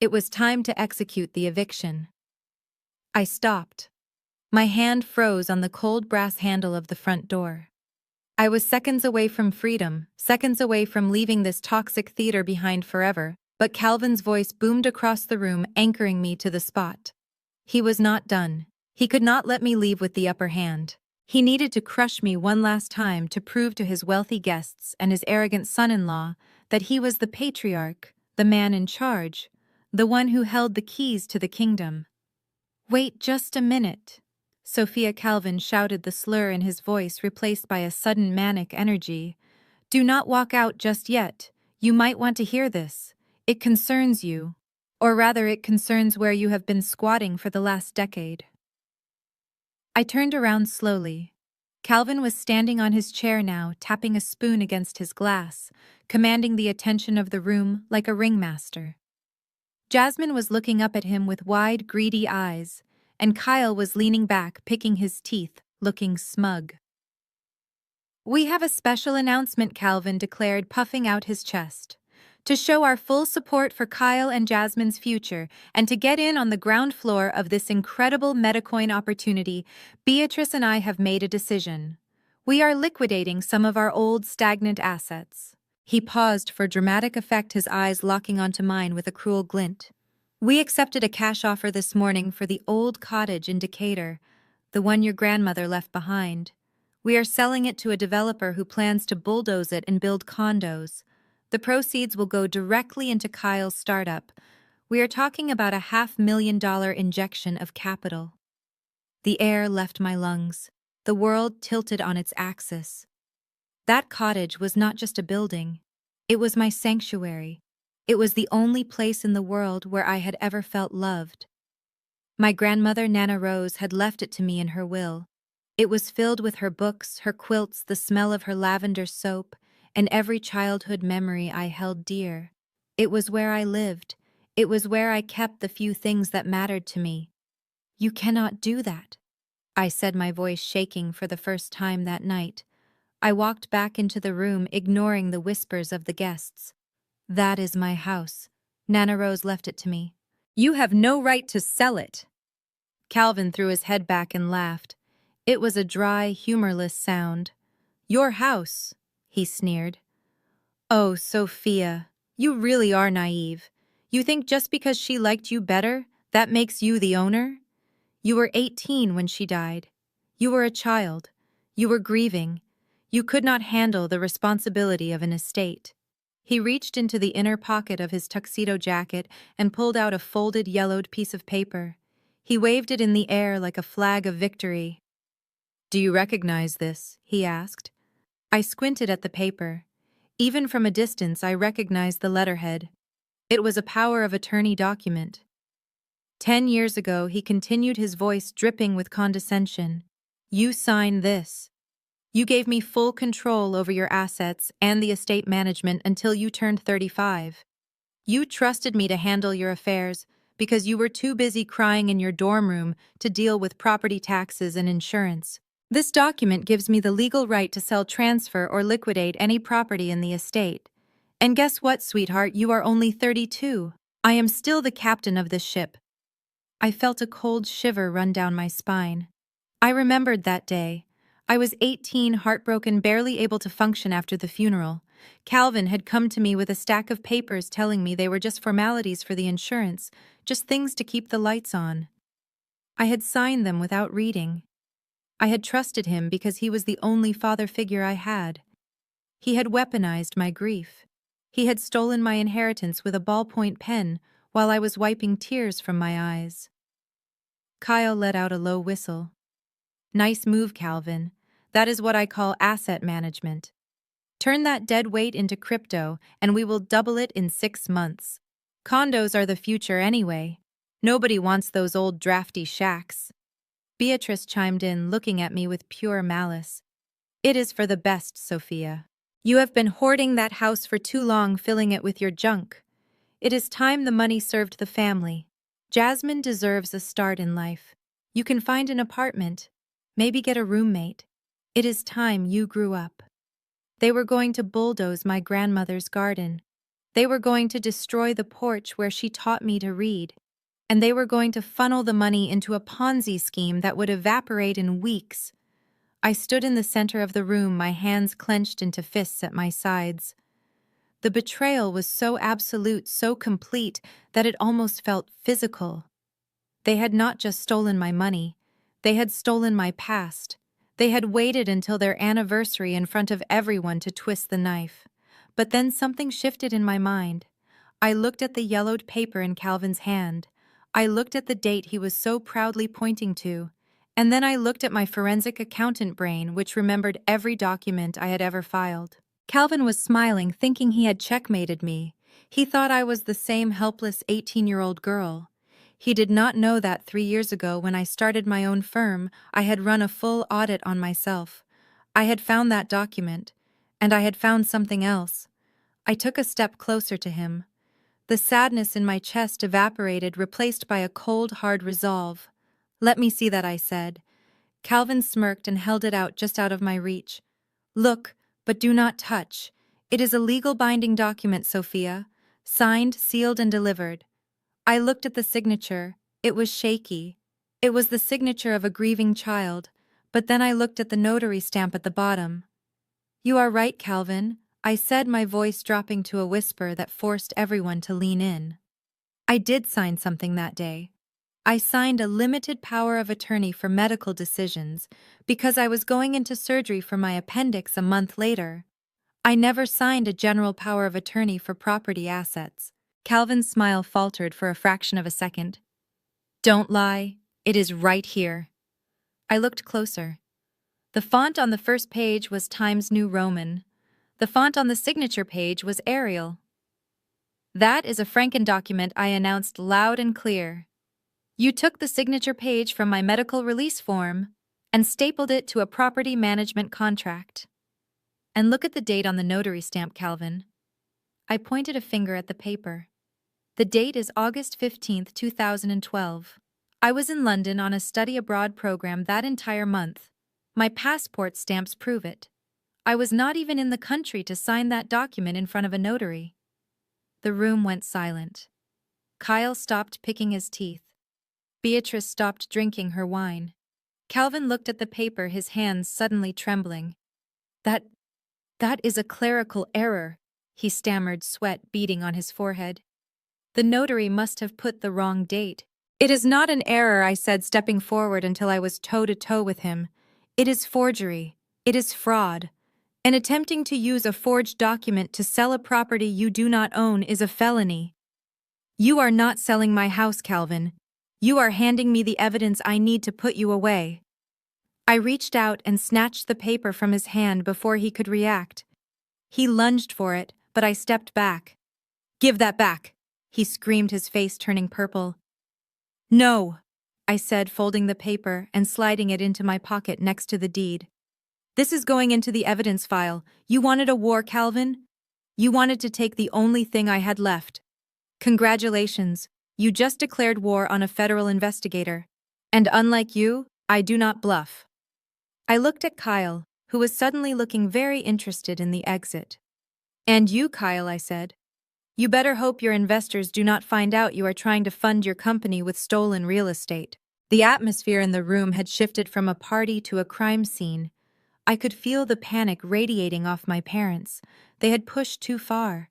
Speaker 1: It was time to execute the eviction. I stopped. My hand froze on the cold brass handle of the front door. I was seconds away from freedom, seconds away from leaving this toxic theater behind forever, but Calvin's voice boomed across the room, anchoring me to the spot. He was not done. He could not let me leave with the upper hand. He needed to crush me one last time to prove to his wealthy guests and his arrogant son-in-law that he was the patriarch, the man in charge, the one who held the keys to the kingdom. "Wait just a minute," Sophia Calvin shouted, the slur in his voice replaced by a sudden manic energy. "Do not walk out just yet. You might want to hear this. It concerns you. Or rather, it concerns where you have been squatting for the last decade." I turned around slowly. Calvin was standing on his chair now, tapping a spoon against his glass, commanding the attention of the room like a ringmaster. Jasmine was looking up at him with wide, greedy eyes, and Kyle was leaning back, picking his teeth, looking smug. "We have a special announcement," Calvin declared, puffing out his chest. To show our full support for Kyle and Jasmine's future and to get in on the ground floor of this incredible metacoin opportunity, Beatrice and I have made a decision. We are liquidating some of our old stagnant assets. He paused for dramatic effect, his eyes locking onto mine with a cruel glint. We accepted a cash offer this morning for the old cottage in Decatur, the one your grandmother left behind. We are selling it to a developer who plans to bulldoze it and build condos. The proceeds will go directly into Kyle's startup. We are talking about a $500,000 injection of capital. The air left my lungs. The world tilted on its axis. That cottage was not just a building. It was my sanctuary. It was the only place in the world where I had ever felt loved. My grandmother, Nana Rose, had left it to me in her will. It was filled with her books, her quilts, the smell of her lavender soap, and every childhood memory I held dear. It was where I lived. It was where I kept the few things that mattered to me. "You cannot do that," I said, my voice shaking for the first time that night. I walked back into the room, ignoring the whispers of the guests. "That is my house. Nana Rose left it to me. You have no right to sell it." Calvin threw his head back and laughed. It was a dry, humorless sound. "Your house," he sneered. "Oh, Sophia, you really are naive. You think just because she liked you better, that makes you the owner? You were 18 when she died. You were a child. You were grieving. You could not handle the responsibility of an estate." He reached into the inner pocket of his tuxedo jacket and pulled out a folded, yellowed piece of paper. He waved it in the air like a flag of victory. "Do you recognize this?" he asked. I squinted at the paper. Even from a distance, I recognized the letterhead. It was a power of attorney document. 10 years ago, he continued, his voice dripping with condescension. "You signed this. You gave me full control over your assets and the estate management until you turned 35. You trusted me to handle your affairs because you were too busy crying in your dorm room to deal with property taxes and insurance. This document gives me the legal right to sell, transfer, or liquidate any property in the estate. And guess what, sweetheart? You are only 32. I am still the captain of this ship." I felt a cold shiver run down my spine. I remembered that day. I was 18, heartbroken, barely able to function after the funeral. Calvin had come to me with a stack of papers telling me they were just formalities for the insurance, just things to keep the lights on. I had signed them without reading. I had trusted him because he was the only father figure I had. He had weaponized my grief. He had stolen my inheritance with a ballpoint pen while I was wiping tears from my eyes. Kyle let out a low whistle. "Nice move, Calvin. That is what I call asset management. Turn that dead weight into crypto, and we will double it in 6 months. Condos are the future anyway. Nobody wants those old drafty shacks." Beatrice chimed in, looking at me with pure malice. "It is for the best, Sophia. You have been hoarding that house for too long, filling it with your junk. It is time the money served the family. Jasmine deserves a start in life. You can find an apartment, maybe get a roommate. It is time you grew up." They were going to bulldoze my grandmother's garden. They were going to destroy the porch where she taught me to read. And they were going to funnel the money into a Ponzi scheme that would evaporate in weeks. I stood in the center of the room, my hands clenched into fists at my sides. The betrayal was so absolute, so complete, that it almost felt physical. They had not just stolen my money. They had stolen my past. They had waited until their anniversary in front of everyone to twist the knife. But then something shifted in my mind. I looked at the yellowed paper in Calvin's hand. I looked at the date he was so proudly pointing to. And then I looked at my forensic accountant brain, which remembered every document I had ever filed. Calvin was smiling, thinking he had checkmated me. He thought I was the same helpless 18-year-old girl. He did not know that 3 years ago, when I started my own firm, I had run a full audit on myself. I had found that document, and I had found something else. I took a step closer to him. The sadness in my chest evaporated, replaced by a cold, hard resolve. "Let me see that," I said. Calvin smirked and held it out just out of my reach. "Look, but do not touch. It is a legal binding document, Sophia. Signed, sealed, and delivered. I looked at the signature. It was shaky. It was the signature of a grieving child, but then I looked at the notary stamp at the bottom. "You are right, Calvin," I said, my voice dropping to a whisper that forced everyone to lean in. I did sign something that day. I signed a limited power of attorney for medical decisions because I was going into surgery for my appendix a month later. I never signed a general power of attorney for property assets. Calvin's smile faltered for a fraction of a second. "Don't lie. It is right here." I looked closer. The font on the first page was Times New Roman. The font on the signature page was Arial. "That is a Franken document," I announced loud and clear. "You took the signature page from my medical release form and stapled it to a property management contract. And look at the date on the notary stamp, Calvin." I pointed a finger at the paper. "The date is August 15th, 2012. I was in London on a study abroad program that entire month. My passport stamps prove it. I was not even in the country to sign that document in front of a notary." The room went silent. Kyle stopped picking his teeth. Beatrice stopped drinking her wine. Calvin looked at the paper, his hands suddenly trembling. That is a clerical error," he stammered, sweat beading on his forehead. "The notary must have put the wrong date." "It is not an error," I said, stepping forward until I was toe-to-toe with him. "It is forgery. It is fraud. And attempting to use a forged document to sell a property you do not own is a felony. You are not selling my house, Calvin. You are handing me the evidence I need to put you away." I reached out and snatched the paper from his hand before he could react. He lunged for it, but I stepped back. "Give that back," he screamed, his face turning purple. "No," I said, folding the paper and sliding it into my pocket next to the deed. "This is going into the evidence file. You wanted a war, Calvin? You wanted to take the only thing I had left. Congratulations, you just declared war on a federal investigator. And unlike you, I do not bluff." I looked at Kyle, who was suddenly looking very interested in the exit. "And you, Kyle," I said. "You better hope your investors do not find out you are trying to fund your company with stolen real estate." The atmosphere in the room had shifted from a party to a crime scene. I could feel the panic radiating off my parents. They had pushed too far.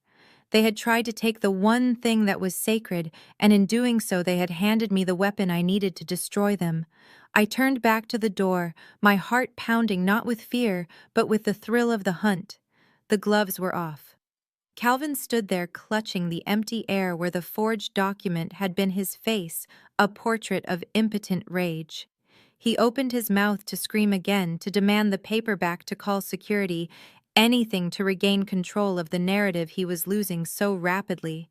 Speaker 1: They had tried to take the one thing that was sacred, and in doing so they had handed me the weapon I needed to destroy them. I turned back to the door, my heart pounding not with fear, but with the thrill of the hunt. The gloves were off. Calvin stood there clutching the empty air where the forged document had been his face, a portrait of impotent rage. He opened his mouth to scream again, to demand the paper back, to call security, anything to regain control of the narrative he was losing so rapidly.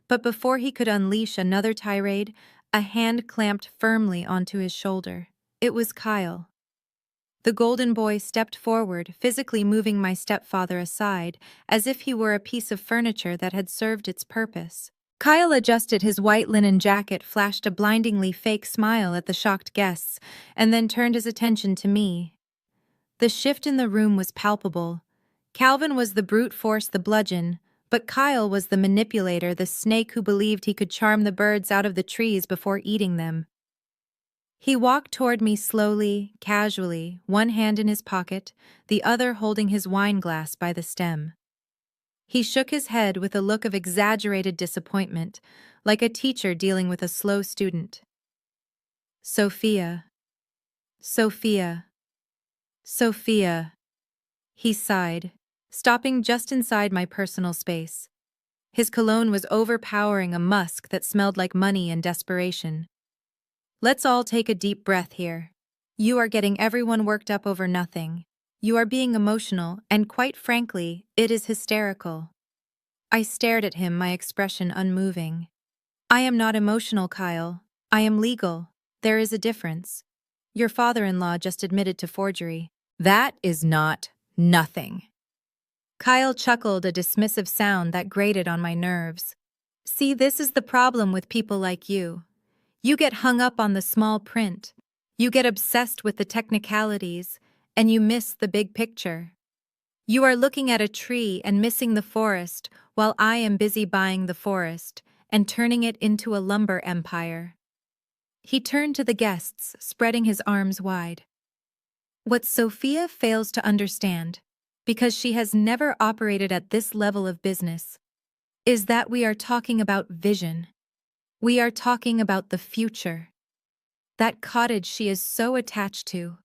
Speaker 1: But before he could unleash another tirade, a hand clamped firmly onto his shoulder. It was Kyle. The golden boy stepped forward, physically moving my stepfather aside, as if he were a piece of furniture that had served its purpose. Kyle adjusted his white linen jacket, flashed a blindingly fake smile at the shocked guests, and then turned his attention to me. The shift in the room was palpable. Calvin was the brute force, the bludgeon, but Kyle was the manipulator, the snake who believed he could charm the birds out of the trees before eating them. He walked toward me slowly, casually, one hand in his pocket, the other holding his wine glass by the stem. He shook his head with a look of exaggerated disappointment, like a teacher dealing with a slow student. "Sophia, Sophia, Sophia," he sighed, stopping just inside my personal space. His cologne was overpowering, a musk that smelled like money and desperation. "Let's all take a deep breath here. You are getting everyone worked up over nothing. You are being emotional, and quite frankly, it is hysterical." I stared at him, my expression unmoving. "I am not emotional, Kyle. I am legal. There is a difference. Your father-in-law just admitted to forgery." "That is not nothing." Kyle chuckled, a dismissive sound that grated on my nerves. "See, this is the problem with people like you. You get hung up on the small print. You get obsessed with the technicalities, and you miss the big picture. You are looking at a tree and missing the forest, while I am busy buying the forest and turning it into a lumber empire." He turned to the guests, spreading his arms wide. What Sophia fails to understand, because she has never operated at this level of business, is that we are talking about vision. We are talking about the future. That cottage she is so attached to.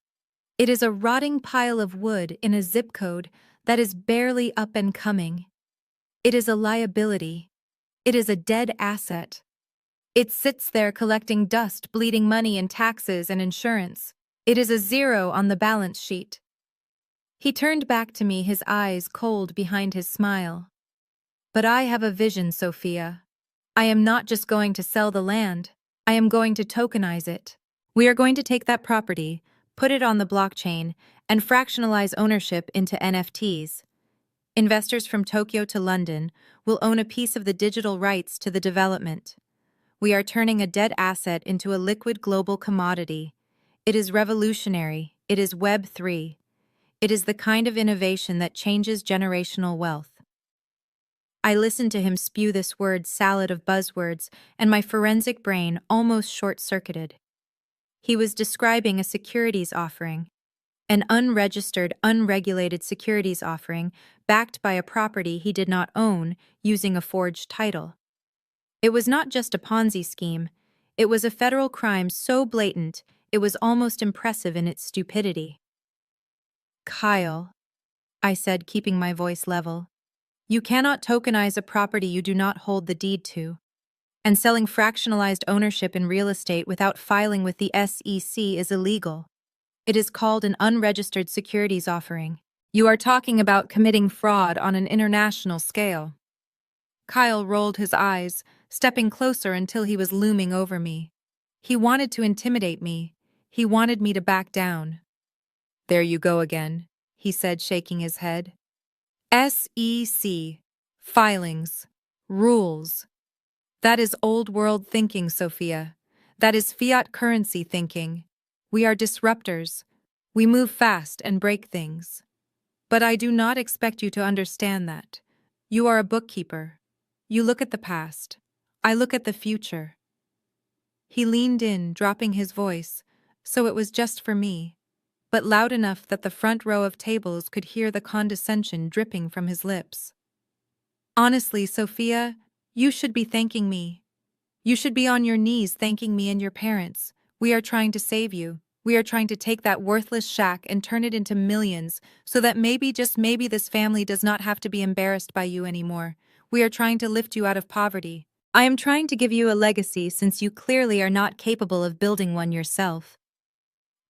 Speaker 1: It is a rotting pile of wood in a zip code that is barely up and coming. It is a liability. It is a dead asset. It sits there collecting dust, bleeding money in taxes and insurance. It is a zero on the balance sheet. He turned back to me, his eyes cold behind his smile. "But I have a vision, Sophia. I am not just going to sell the land. I am going to tokenize it. We are going to take that property, put it on the blockchain, and fractionalize ownership into NFTs. Investors from Tokyo to London will own a piece of the digital rights to the development. We are turning a dead asset into a liquid global commodity. It is revolutionary. It is Web 3. It is the kind of innovation that changes generational wealth." I listened to him spew this word salad of buzzwords, and my forensic brain almost short-circuited. He was describing a securities offering, an unregistered, unregulated securities offering backed by a property he did not own using a forged title. It was not just a Ponzi scheme. It was a federal crime so blatant it was almost impressive in its stupidity. "Kyle," I said, keeping my voice level, "you cannot tokenize a property you do not hold the deed to. And selling fractionalized ownership in real estate without filing with the SEC is illegal. It is called an unregistered securities offering. You are talking about committing fraud on an international scale." Kyle rolled his eyes, stepping closer until he was looming over me. He wanted to intimidate me. He wanted me to back down. "There you go again," he said, shaking his head. "SEC. Filings. Rules. That is old world thinking, Sophia. That is fiat currency thinking. We are disruptors. We move fast and break things. But I do not expect you to understand that. You are a bookkeeper. You look at the past. I look at the future." He leaned in, dropping his voice, so it was just for me, but loud enough that the front row of tables could hear the condescension dripping from his lips. "Honestly, Sophia, you should be thanking me. You should be on your knees thanking me and your parents. We are trying to save you. We are trying to take that worthless shack and turn it into millions so that maybe, just maybe, this family does not have to be embarrassed by you anymore. We are trying to lift you out of poverty. I am trying to give you a legacy since you clearly are not capable of building one yourself."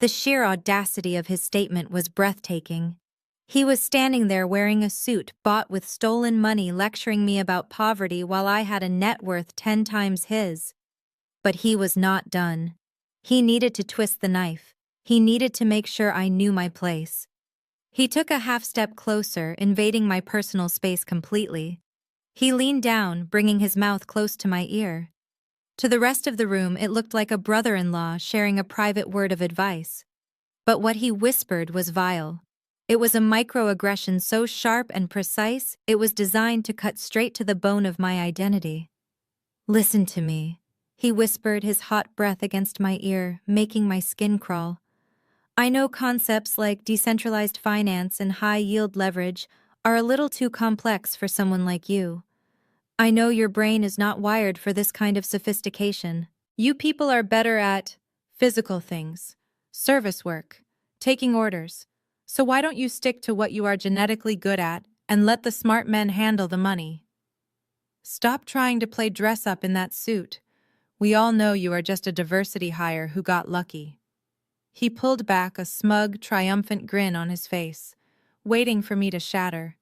Speaker 1: The sheer audacity of his statement was breathtaking. He was standing there wearing a suit bought with stolen money, lecturing me about poverty while I had a net worth 10 times his. But he was not done. He needed to twist the knife. He needed to make sure I knew my place. He took a half step closer, invading my personal space completely. He leaned down, bringing his mouth close to my ear. To the rest of the room, it looked like a brother-in-law sharing a private word of advice. But what he whispered was vile. It was a microaggression so sharp and precise, it was designed to cut straight to the bone of my identity. "Listen to me," he whispered, his hot breath against my ear, making my skin crawl. "I know concepts like decentralized finance and high-yield leverage are a little too complex for someone like you. I know your brain is not wired for this kind of sophistication. You people are better at physical things, service work, taking orders. So why don't you stick to what you are genetically good at and let the smart men handle the money? Stop trying to play dress-up in that suit. We all know you are just a diversity hire who got lucky." He pulled back, a smug, triumphant grin on his face, waiting for me to shatter.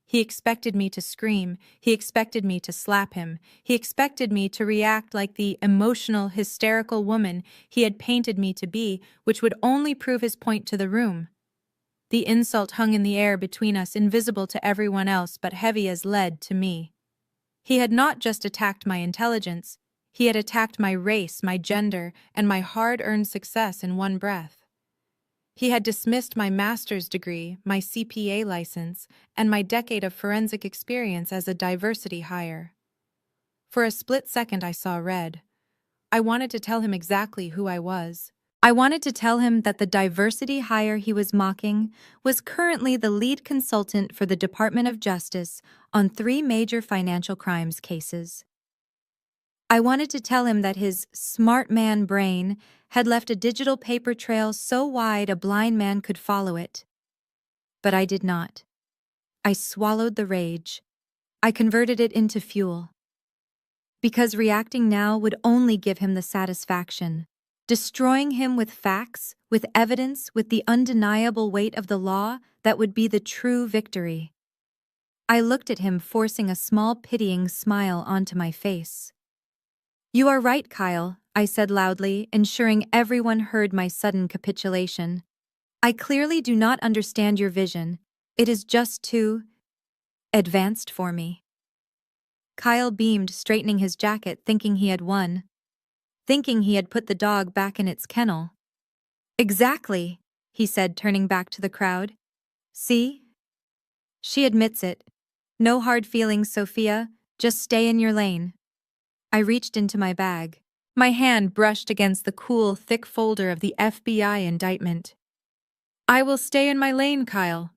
Speaker 1: He expected me to scream. He expected me to slap him. He expected me to react like the emotional, hysterical woman he had painted me to be, which would only prove his point to the room. The insult hung in the air between us, invisible to everyone else but heavy as lead to me. He had not just attacked my intelligence. He had attacked my race, my gender, and my hard-earned success in one breath.
Speaker 2: He had dismissed my master's degree, my CPA license, and my decade of forensic experience as a diversity hire. For a split second I saw red. I wanted to tell him exactly who I was.
Speaker 1: I wanted to tell him that the diversity hire he was mocking was currently the lead consultant for the Department of Justice on 3 major financial crimes cases. I wanted to tell him that his smart man brain had left a digital paper trail so wide a blind man could follow it. But I did not. I swallowed the rage. I converted it into fuel. Because reacting now would only give him the satisfaction. Destroying him with facts, with evidence, with the undeniable weight of the law, that would be the true victory. I looked at him, forcing a small pitying smile onto my face. "You are right, Kyle," I said loudly, ensuring everyone heard my sudden capitulation. "I clearly do not understand your vision. It is just too advanced for me." Kyle beamed, straightening his jacket, thinking he had won. Thinking he had put the dog back in its kennel. "Exactly," he said, turning back to the crowd. "See? She admits it. No hard feelings, Sophia, just stay in your lane." I reached into my bag. My hand brushed against the cool, thick folder of the FBI indictment. "I will stay in my lane, Kyle,"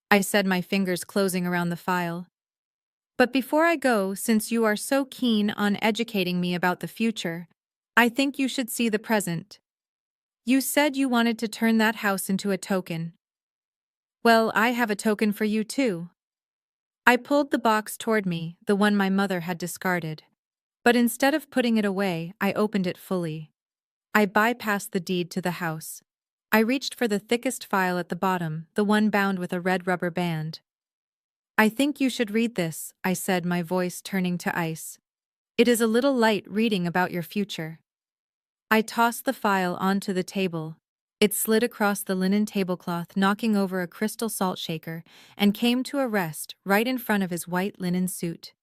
Speaker 1: I said, my fingers closing around the file. "But before I go, since you are so keen on educating me about the future, I think you should see the present. You said you wanted to turn that house into a token. Well, I have a token for you too." I pulled the box toward me, the one my mother had discarded. But instead of putting it away, I opened it fully. I bypassed the deed to the house. I reached for the thickest file at the bottom, the one bound with a red rubber band. "I think you should read this," I said, my voice turning to ice. "It is a little light reading about your future." I tossed the file onto the table. It slid across the linen tablecloth, knocking over a crystal salt shaker, and came to a rest right in front of his white linen suit.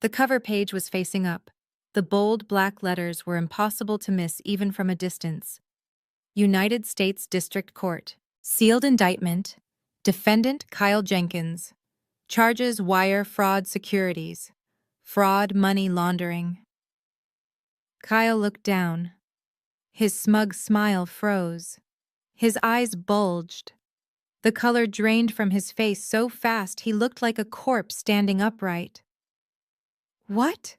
Speaker 1: The cover page was facing up. The bold black letters were impossible to miss even from a distance. United States District Court. Sealed indictment. Defendant Kyle Jenkins. Charges wire fraud securities. Fraud money laundering. Kyle looked down. His smug smile froze. His eyes bulged. The color drained from his face so fast he looked like a corpse standing upright. "What?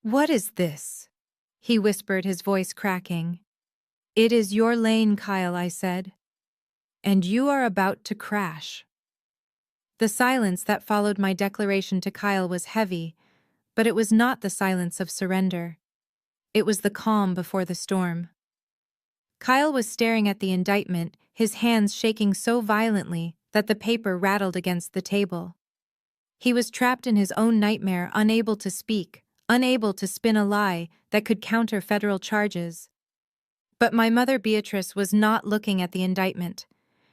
Speaker 1: What is this?" he whispered, his voice cracking. "It is your lane, Kyle," I said. "And you are about to crash." The silence that followed my declaration to Kyle was heavy, but it was not the silence of surrender. It was the calm before the storm. Kyle was staring at the indictment, his hands shaking so violently that the paper rattled against the table. He was trapped in his own nightmare, unable to speak, unable to spin a lie that could counter federal charges. But my mother Beatrice was not looking at the indictment.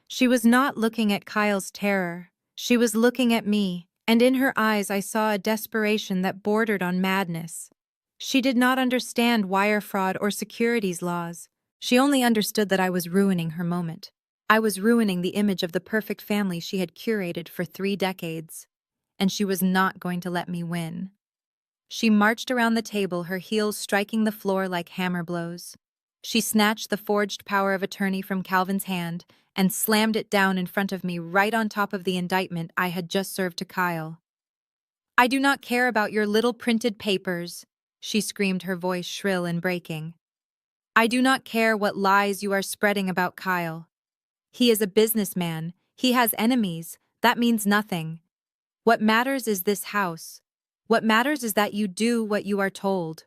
Speaker 1: She was not looking at Kyle's terror. She was looking at me, and in her eyes I saw a desperation that bordered on madness. She did not understand wire fraud or securities laws. She only understood that I was ruining her moment. I was ruining the image of the perfect family she had curated for 3 decades. And she was not going to let me win. She marched around the table, her heels striking the floor like hammer blows. She snatched the forged power of attorney from Calvin's hand and slammed it down in front of me, right on top of the indictment I had just served to Kyle. "I do not care about your little printed papers," she screamed, her voice shrill and breaking. "I do not care what lies you are spreading about Kyle. He is a businessman. He has enemies. That means nothing. What matters is this house. What matters is that you do what you are told."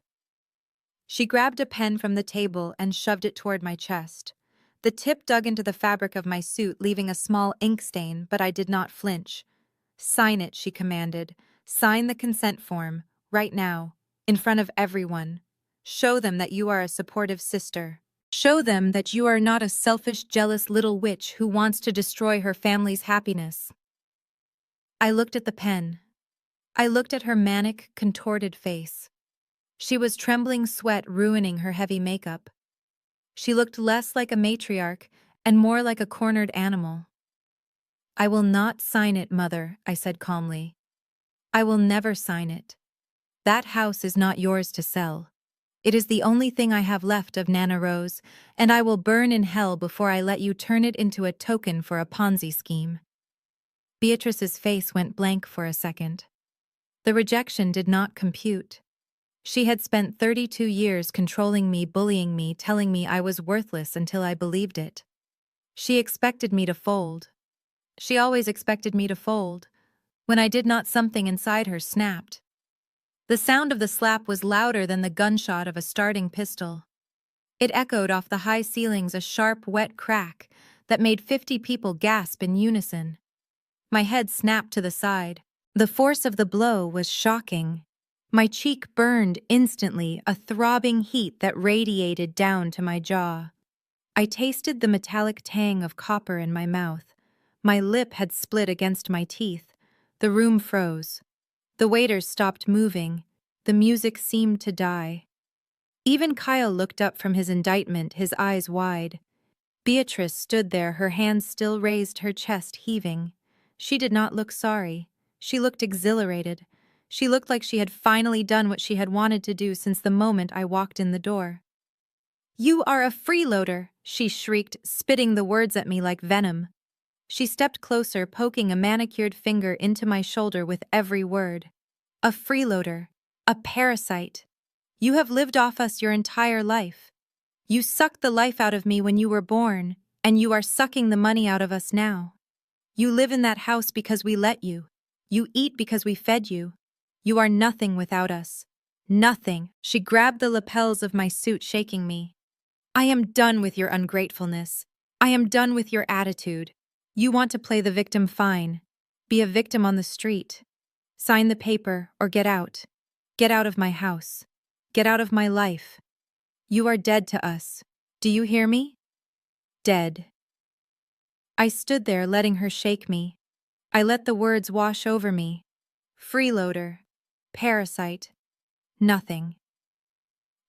Speaker 1: She grabbed a pen from the table and shoved it toward my chest. The tip dug into the fabric of my suit, leaving a small ink stain, but I did not flinch. "Sign it," she commanded. "Sign the consent form, right now, in front of everyone. Show them that you are a supportive sister. Show them that you are not a selfish, jealous little witch who wants to destroy her family's happiness." I looked at the pen. I looked at her manic, contorted face. She was trembling, sweat ruining her heavy makeup. She looked less like a matriarch and more like a cornered animal. "I will not sign it, Mother," I said calmly. "I will never sign it. That house is not yours to sell. It is the only thing I have left of Nana Rose, and I will burn in hell before I let you turn it into a token for a Ponzi scheme." Beatrice's face went blank for a second. The rejection did not compute. She had spent 32 years controlling me, bullying me, telling me I was worthless until I believed it. She expected me to fold. She always expected me to fold. When I did not, something inside her snapped. The sound of the slap was louder than the gunshot of a starting pistol. It echoed off the high ceilings, a sharp, wet crack that made 50 people gasp in unison. My head snapped to the side. The force of the blow was shocking. My cheek burned instantly, a throbbing heat that radiated down to my jaw. I tasted the metallic tang of copper in my mouth. My lip had split against my teeth. The room froze. The waiters stopped moving. The music seemed to die. Even Kyle looked up from his indictment, his eyes wide. Beatrice stood there, her hands still raised, her chest heaving. She did not look sorry. She looked exhilarated. She looked like she had finally done what she had wanted to do since the moment I walked in the door. "You are a freeloader," she shrieked, spitting the words at me like venom. She stepped closer, poking a manicured finger into my shoulder with every word. "A freeloader. A parasite. You have lived off us your entire life. You sucked the life out of me when you were born, and you are sucking the money out of us now. You live in that house because we let you. You eat because we fed you. You are nothing without us. Nothing." She grabbed the lapels of my suit, shaking me. "I am done with your ungratefulness. I am done with your attitude. You want to play the victim, fine. Be a victim on the street. Sign the paper or get out. Get out of my house. Get out of my life. You are dead to us. Do you hear me? Dead." I stood there, letting her shake me. I let the words wash over me. Freeloader. Parasite. Nothing.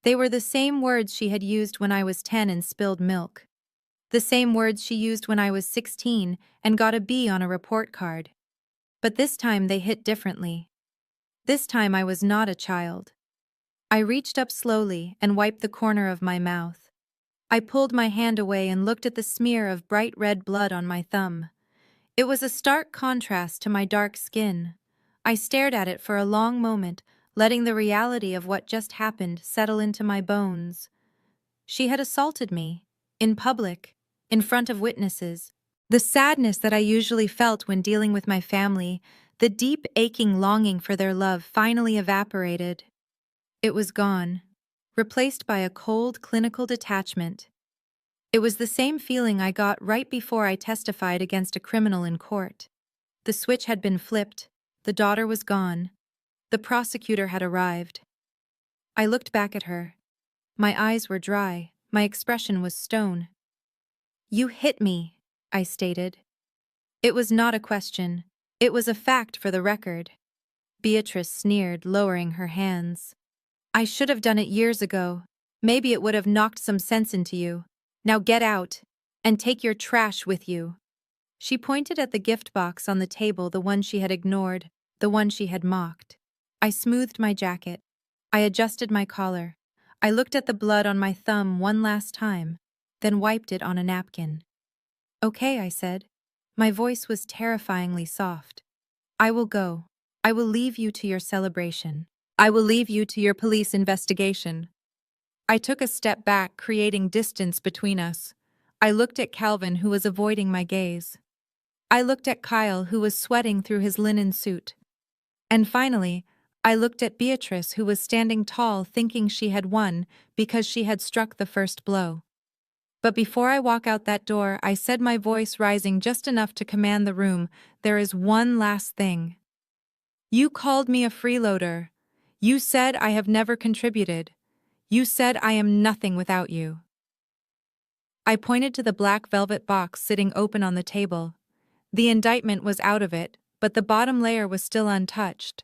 Speaker 1: They were the same words she had used when I was 10 and spilled milk. The same words she used when I was 16 and got a B on a report card. But this time they hit differently. This time I was not a child. I reached up slowly and wiped the corner of my mouth. I pulled my hand away and looked at the smear of bright red blood on my thumb. It was a stark contrast to my dark skin. I stared at it for a long moment, letting the reality of what just happened settle into my bones. She had assaulted me, in public, in front of witnesses. The sadness that I usually felt when dealing with my family, the deep aching longing for their love, finally evaporated. It was gone, replaced by a cold, clinical detachment. It was the same feeling I got right before I testified against a criminal in court. The switch had been flipped, the daughter was gone, the prosecutor had arrived. I looked back at her. My eyes were dry, my expression was stone. "You hit me," I stated. It was not a question, it was a fact for the record. Beatrice sneered, lowering her hands. "I should have done it years ago. Maybe it would have knocked some sense into you. Now get out, and take your trash with you." She pointed at the gift box on the table, the one she had ignored, the one she had mocked. I smoothed my jacket. I adjusted my collar. I looked at the blood on my thumb one last time, then wiped it on a napkin. "Okay," I said. My voice was terrifyingly soft. "I will go. I will leave you to your celebration. I will leave you to your police investigation." I took a step back, creating distance between us. I looked at Calvin, who was avoiding my gaze. I looked at Kyle, who was sweating through his linen suit. And finally, I looked at Beatrice, who was standing tall, thinking she had won because she had struck the first blow. But before I walk out that door, I said, my voice rising just enough to command the room, "There is one last thing. You called me a freeloader. You said I have never contributed. You said I am nothing without you." I pointed to the black velvet box sitting open on the table. The indictment was out of it, but the bottom layer was still untouched.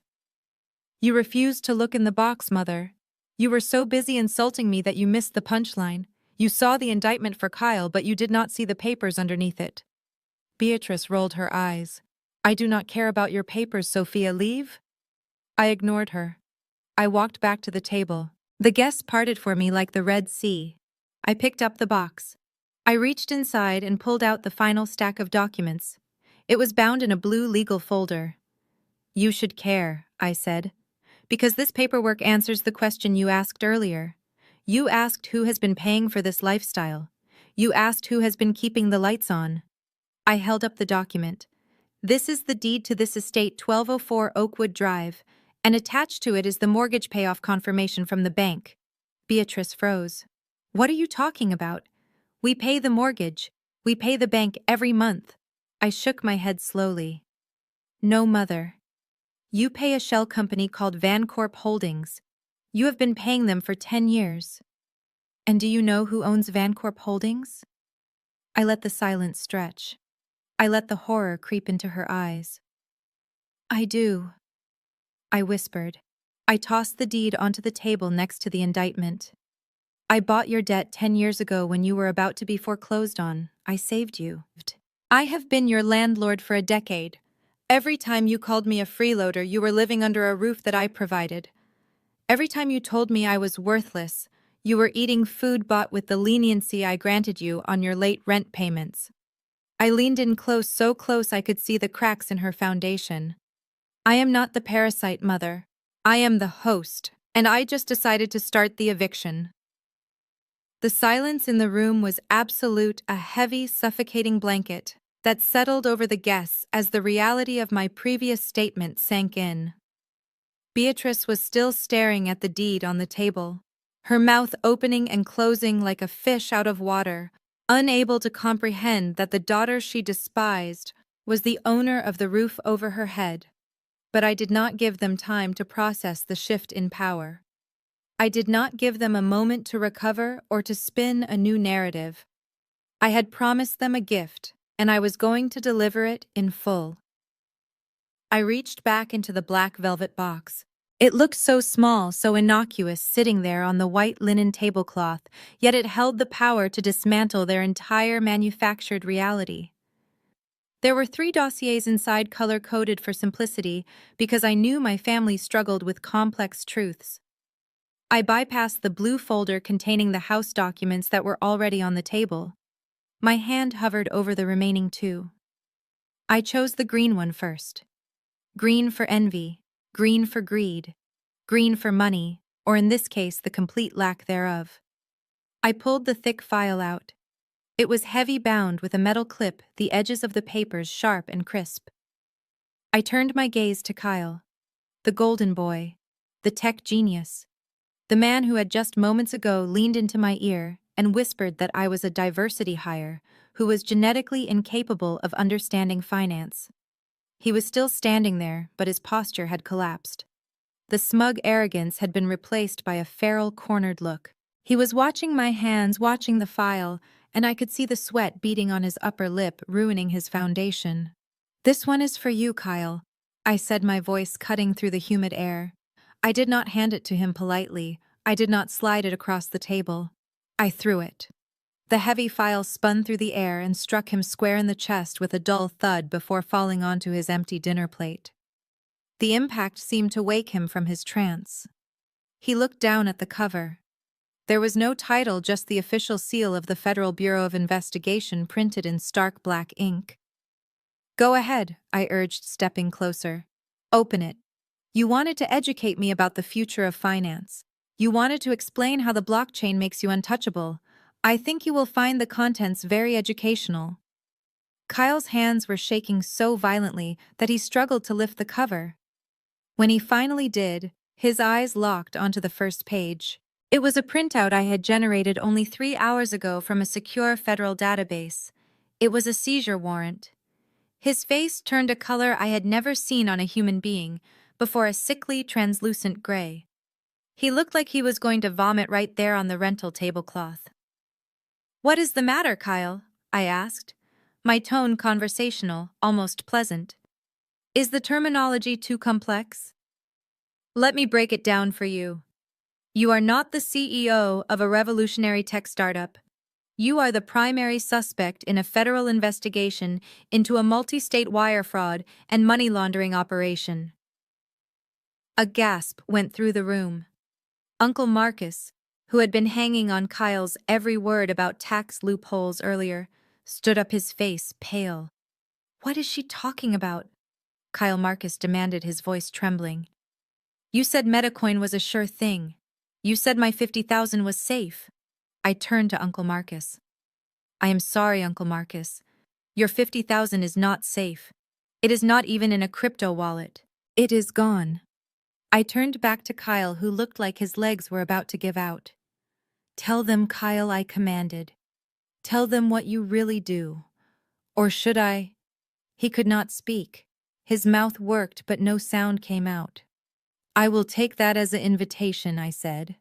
Speaker 1: "You refused to look in the box, Mother. You were so busy insulting me that you missed the punchline.
Speaker 2: You saw the indictment for Kyle, but you did not see the papers underneath it. Beatrice rolled her eyes. I do not care about your papers, Sophia. Leave? I ignored her. I walked back to the table. The guests parted for me like the Red Sea. I picked up the box. I reached inside and pulled out the final stack of documents. It was bound in a blue legal folder. You should care, I said, because this paperwork answers the question you asked earlier. You asked who has been paying for this lifestyle. You asked who has been keeping the lights on. I held up the document. This is the deed to this estate, 1204 Oakwood Drive, and attached to it is the mortgage payoff confirmation from the bank. Beatrice froze. What are you talking about? We pay the mortgage. We pay the bank every month. I shook my head slowly. No, Mother. You pay a shell company called Vancorp Holdings. You have been paying them for 10 years. And do you know who owns Vancorp Holdings? I let the silence stretch. I let the horror creep into her eyes. I do, I whispered. I tossed the deed onto the table next to the indictment. I bought your debt 10 years ago when you were about to be foreclosed on. I saved you. I have been your landlord for a decade. Every time you called me a freeloader, you were living under a roof that I provided. Every time you told me I was worthless, you were eating food bought with the leniency I granted you on your late rent payments. I leaned in close, so close I could see the cracks in her foundation. I am not the parasite, Mother. I am the host, and I just decided to start the eviction. The silence in the room was absolute, a heavy, suffocating blanket that settled over the guests as the reality of my previous statement sank in. Beatrice was still staring at the deed on the table, her mouth opening and closing like a fish out of water, unable to comprehend that the daughter she despised was the owner of the roof over her head. But I did not give them time to process the shift in power. I did not give them a moment to recover or to spin a new narrative. I had promised them a gift, and I was going to deliver it in full. I reached back into the black velvet box. It looked so small, so innocuous, sitting there on the white linen tablecloth, yet it held the power to dismantle their entire manufactured reality. There were 3 dossiers inside, color-coded for simplicity, because I knew my family struggled with complex truths. I bypassed the blue folder containing the house documents that were already on the table. My hand hovered over the remaining 2. I chose the green one first. Green for envy, green for greed, green for money, or in this case, the complete lack thereof. I pulled the thick file out. It was heavy bound with a metal clip, the edges of the papers sharp and crisp. I turned my gaze to Kyle, the golden boy, the tech genius, the man who had just moments ago leaned into my ear and whispered that I was a diversity hire who was genetically incapable of understanding finance. He was still standing there, but his posture had collapsed. The smug arrogance had been replaced by a feral, cornered look. He was watching my hands, watching the file, and I could see the sweat beading on his upper lip, ruining his foundation. "This one is for you, Kyle," I said, my voice cutting through the humid air. I did not hand it to him politely. I did not slide it across the table. I threw it. The heavy file spun through the air and struck him square in the chest with a dull thud before falling onto his empty dinner plate. The impact seemed to wake him from his trance. He looked down at the cover. There was no title, just the official seal of the Federal Bureau of Investigation printed in stark black ink. "Go ahead," I urged, stepping closer. "Open it. You wanted to educate me about the future of finance. You wanted to explain how the blockchain makes you untouchable. I think you will find the contents very educational." Kyle's hands were shaking so violently that he struggled to lift the cover. When he finally did, his eyes locked onto the first page. It was a printout I had generated only 3 hours ago from a secure federal database. It was a seizure warrant. His face turned a color I had never seen on a human being before, a sickly, translucent gray. He looked like he was going to vomit right there on the rental tablecloth. "What is the matter, Kyle?" I asked, my tone conversational, almost pleasant. "Is the terminology too complex? Let me break it down for you. You are not the CEO of a revolutionary tech startup.
Speaker 1: You are the primary suspect in a federal investigation into a multi-state wire fraud and money laundering operation. A gasp went through the room. Uncle Marcus, who had been hanging on Kyle's every word about tax loopholes earlier, stood up, his face pale. "What is she talking about?" Kyle Marcus demanded, his voice trembling. "You said Metacoin was a sure thing. You said my 50,000 was safe." I turned to Uncle Marcus. "I am sorry, Uncle Marcus. Your 50,000 is not safe. It is not even in a crypto wallet. It is gone." I turned back to Kyle, who looked like his legs were about to give out. "Tell them, Kyle," I commanded. "Tell them what you really do. Or should I?" He could not speak. His mouth worked, but no sound came out. "I will take that as an invitation," I said.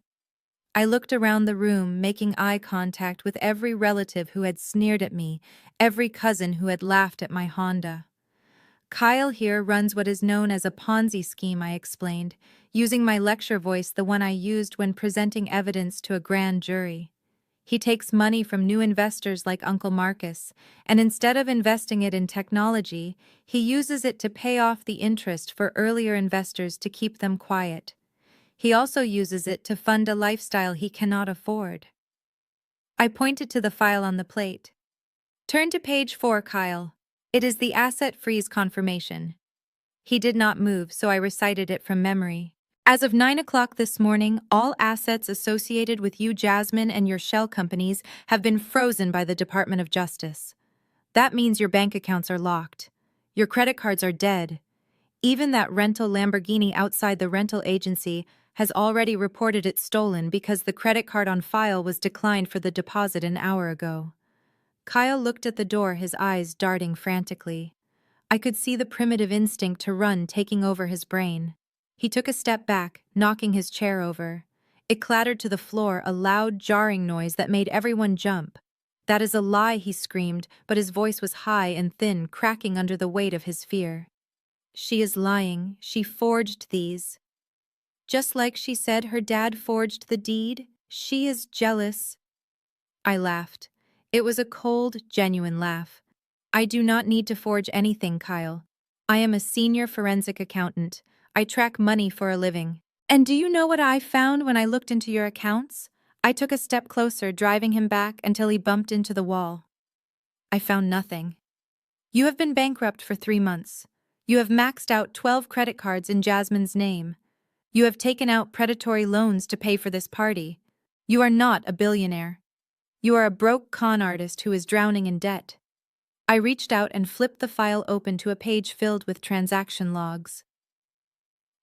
Speaker 1: I looked around the room, making eye contact with every relative who had sneered at me, every cousin who had laughed at my Honda. "Kyle here runs what is known as a Ponzi scheme," I explained, using my lecture voice, the one I used when presenting evidence to a grand jury. "He takes money from new investors like Uncle Marcus, and instead of investing it in technology, he uses it to pay off the interest for earlier investors to keep them quiet. He also uses it to fund a lifestyle he cannot afford." I pointed to the file on the plate. "Turn to page 4, Kyle. It is the asset freeze confirmation." He did not move, so I recited it from memory. "As of 9 o'clock this morning, all assets associated with you, Jasmine, and your shell companies have been frozen by the Department of Justice. That means your bank accounts are locked. Your credit cards are dead. Even that rental Lamborghini outside the rental agency has already reported it stolen because the credit card on file was declined for the deposit an hour ago." Kyle looked at the door, his eyes darting frantically. I could see the primitive instinct to run taking over his brain. He took a step back, knocking his chair over. It clattered to the floor, a loud, jarring noise that made everyone jump. "That is a lie," he screamed, but his voice was high and thin, cracking under the weight of his fear. "She is lying. She forged these. Just like she said her dad forged the deed. She is jealous." I laughed. It was a cold, genuine laugh. "I do not need to forge anything, Kyle. I am a senior forensic accountant. I track money for a living. And do you know what I found when I looked into your accounts?" I took a step closer, driving him back until he bumped into the wall. "I found nothing. You have been bankrupt for 3 months. You have maxed out 12 credit cards in Jasmine's name. You have taken out predatory loans to pay for this party. You are not a billionaire. You are a broke con artist who is drowning in debt." I reached out and flipped the file open to a page filled with transaction logs.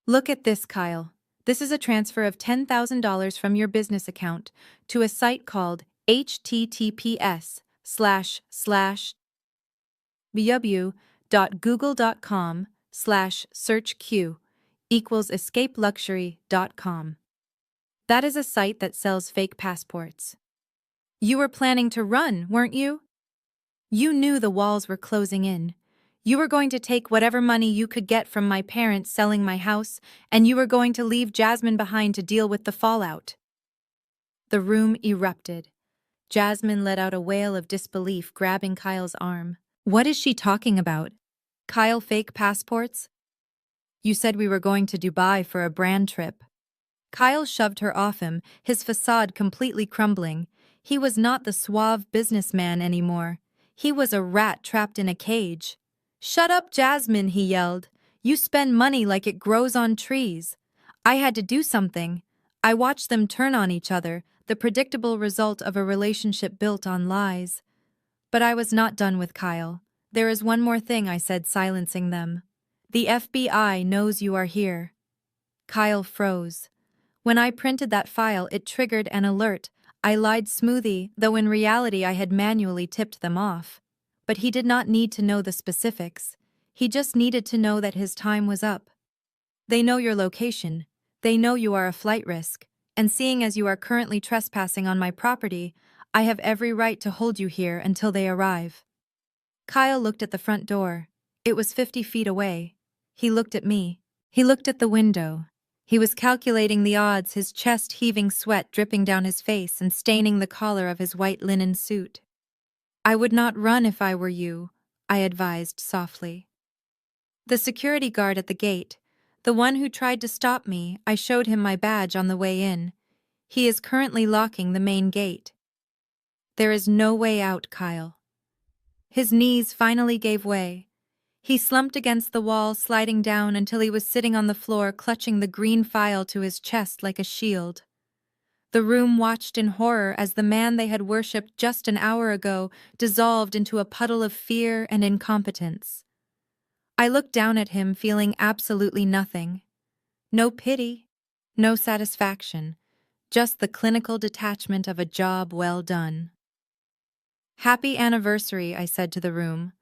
Speaker 1: "Look at this, Kyle. This is a transfer of $10,000 from your business account to a site called https://www.google.com/searchq equals escapeluxury.com. That is a site that sells fake passports. You were planning to run, weren't you? You knew the walls were closing in. You were going to take whatever money you could get from my parents selling my house, and you were going to leave Jasmine behind to deal with the fallout." The room erupted. Jasmine let out a wail of disbelief, grabbing Kyle's arm. "What is she talking about? Kyle, fake passports? You said we were going to Dubai for a brand trip." Kyle shoved her off him, his facade completely crumbling. He was not the suave businessman anymore. He was a rat trapped in a cage. "Shut up, Jasmine," he yelled. "You spend money like it grows on trees." I had to do something. I watched them turn on each other, the predictable result of a relationship built on lies. But I was not done with Kyle. "There is one more thing," I said, silencing them. "The FBI knows you are here." Kyle froze. When I printed that file, it triggered an alert. I lied smoothly, though in reality I had manually tipped them off. But he did not need to know the specifics. He just needed to know that his time was up. "They know your location. They know you are a flight risk. And seeing as you are currently trespassing on my property, I have every right to hold you here until they arrive." Kyle looked at the front door. It was 50 feet away. He looked at me. He looked at the window. He was calculating the odds, his chest heaving, sweat dripping down his face and staining the collar of his white linen suit. "I would not run if I were you," I advised softly. The security guard at the gate, the one who tried to stop me, I showed him my badge on the way in. He is currently locking the main gate. There is no way out, Kyle. His knees finally gave way. He slumped against the wall, sliding down until he was sitting on the floor, clutching the green file to his chest like a shield. The room watched in horror as the man they had worshipped just an hour ago dissolved into a puddle of fear and incompetence. I looked down at him, feeling absolutely nothing. No pity, no satisfaction, just the clinical detachment of a job well done. "Happy anniversary," I said to the room.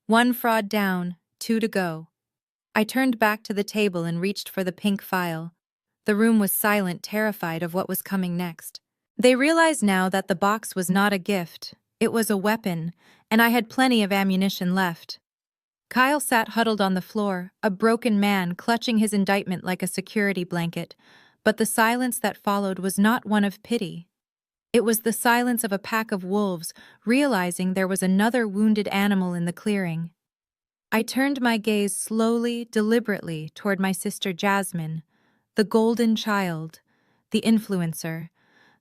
Speaker 1: "One fraud down, 2 to go." I turned back to the table and reached for the pink file. The room was silent, terrified of what was coming next. They realized now that the box was not a gift, it was a weapon, and I had plenty of ammunition left. Kyle sat huddled on the floor, a broken man clutching his indictment like a security blanket, but the silence that followed was not one of pity. It was the silence of a pack of wolves, realizing there was another wounded animal in the clearing. I turned my gaze slowly, deliberately toward my sister Jasmine, the golden child, the influencer,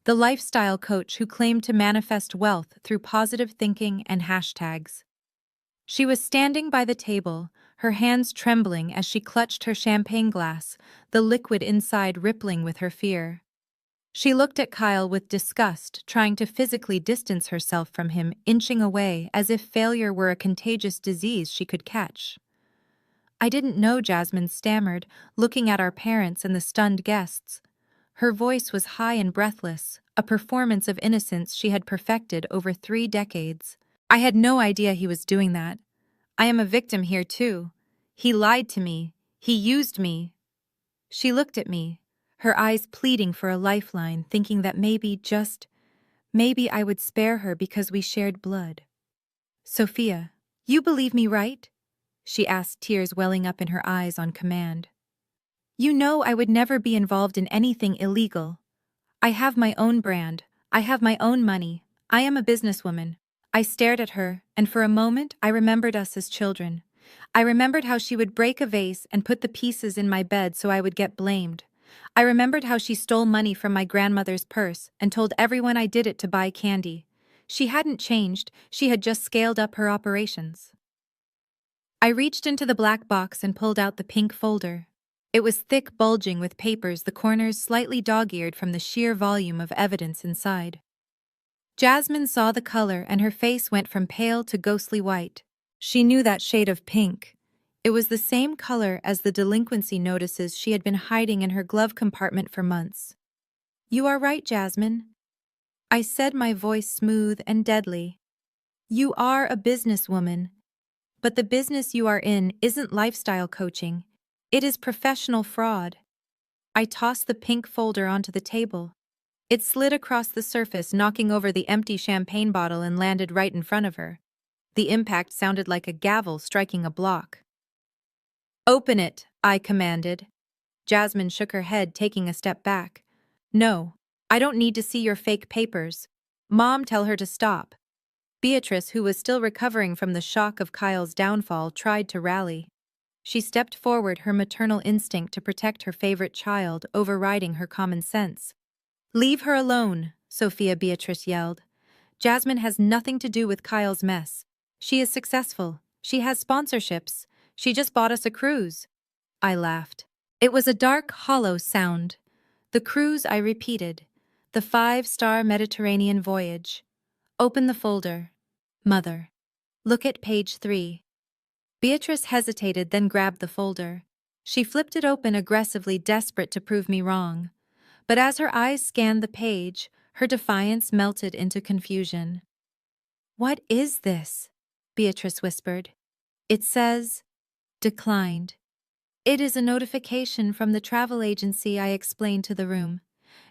Speaker 1: the lifestyle coach who claimed to manifest wealth through positive thinking and hashtags. She was standing by the table, her hands trembling as she clutched her champagne glass, the liquid inside rippling with her fear. She looked at Kyle with disgust, trying to physically distance herself from him, inching away as if failure were a contagious disease she could catch. "I didn't know," Jasmine stammered, looking at our parents and the stunned guests. Her voice was high and breathless, a performance of innocence she had perfected over 3 decades. "I had no idea he was doing that. I am a victim here too. He lied to me. He used me." She looked at me, her eyes pleading for a lifeline, thinking that maybe I would spare her because we shared blood. "Sophia, you believe me, right?" she asked, tears welling up in her eyes on command. "You know I would never be involved in anything illegal. I have my own brand. I have my own money. I am a businesswoman." I stared at her, and for a moment I remembered us as children. I remembered how she would break a vase and put the pieces in my bed so I would get blamed. I remembered how she stole money from my grandmother's purse and told everyone I did it to buy candy. She hadn't changed, she had just scaled up her operations. I reached into the black box and pulled out the pink folder. It was thick, bulging with papers, the corners slightly dog-eared from the sheer volume of evidence inside. Jasmine saw the color and her face went from pale to ghostly white. She knew that shade of pink. It was the same color as the delinquency notices she had been hiding in her glove compartment for months. "You are right, Jasmine," I said, my voice smooth and deadly. "You are a businesswoman. But the business you are in isn't lifestyle coaching. It is professional fraud." I tossed the pink folder onto the table. It slid across the surface, knocking over the empty champagne bottle and landed right in front of her. The impact sounded like a gavel striking a block. "Open it," I commanded. Jasmine shook her head, taking a step back. "No, I don't need to see your fake papers. Mom, tell her to stop." Beatrice, who was still recovering from the shock of Kyle's downfall, tried to rally. She stepped forward, her maternal instinct to protect her favorite child overriding her common sense. "Leave her alone," Sophia Beatrice yelled. "Jasmine has nothing to do with Kyle's mess. She is successful. She has sponsorships. She just bought us a cruise." I laughed. It was a dark, hollow sound. "The cruise," I repeated. "The 5-star Mediterranean voyage." "Open the folder." "Mother. Look at page 3. Beatrice hesitated, then grabbed the folder. She flipped it open aggressively, desperate to prove me wrong. But as her eyes scanned the page, her defiance melted into confusion. "What is this?" Beatrice whispered. "It says, declined." "It is a notification from the travel agency," I explained to the room.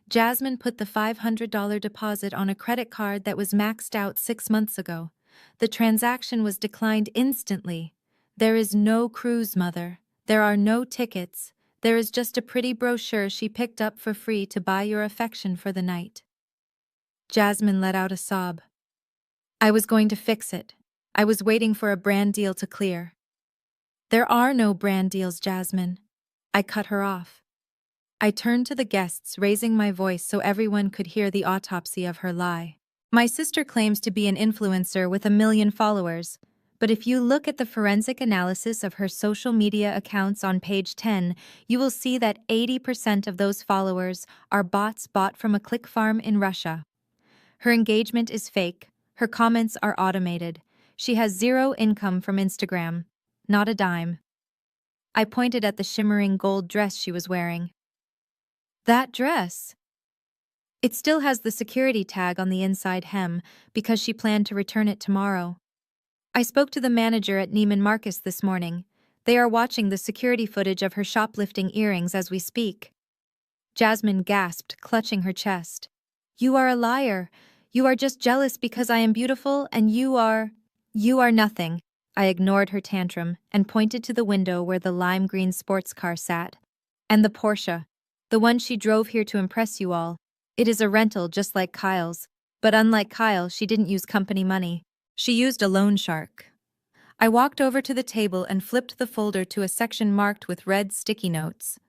Speaker 1: "Jasmine put the $500 deposit on a credit card that was maxed out 6 months ago. The transaction was declined instantly. There is no cruise, Mother. There are no tickets. There is just a pretty brochure she picked up for free to buy your affection for the night." Jasmine let out a sob. I was going to fix it. I was waiting for a brand deal to clear. "There are no brand deals, Jasmine." I cut her off. I turned to the guests, raising my voice so everyone could hear the autopsy of her lie. "My sister claims to be an influencer with 1 million followers, but if you look at the forensic analysis of her social media accounts on page 10, you will see that 80% of those followers are bots bought from a click farm in Russia. Her engagement is fake, her comments are automated. She has zero income from Instagram. Not a dime." I pointed at the shimmering gold dress she was wearing. "That dress?" "It still has the security tag on the inside hem because she planned to return it tomorrow. I spoke to the manager at Neiman Marcus this morning. They are watching the security footage of her shoplifting earrings as we speak." Jasmine gasped, clutching her chest. "You are a liar. You are just jealous because I am beautiful, and you are nothing." I ignored her tantrum and pointed to the window where the lime green sports car sat. "And the Porsche. The one she drove here to impress you all. It is a rental just like Kyle's. But unlike Kyle, she didn't use company money. She used a loan shark." I walked over to the table and flipped the folder to a section marked with red sticky notes.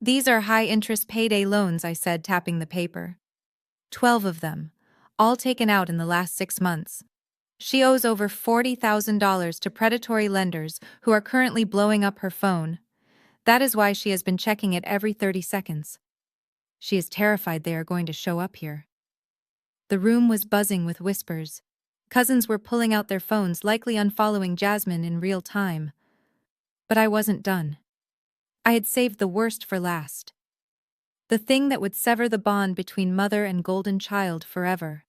Speaker 1: "These are high-interest payday loans," I said, tapping the paper. 12 of them, all taken out in the last 6 months. She owes over $40,000 to predatory lenders who are currently blowing up her phone. That is why she has been checking it every 30 seconds. She is terrified they are going to show up here. The room was buzzing with whispers. Cousins were pulling out their phones, likely unfollowing Jasmine in real time. But I wasn't done. I had saved the worst for last. The thing that would sever the bond between mother and golden child forever.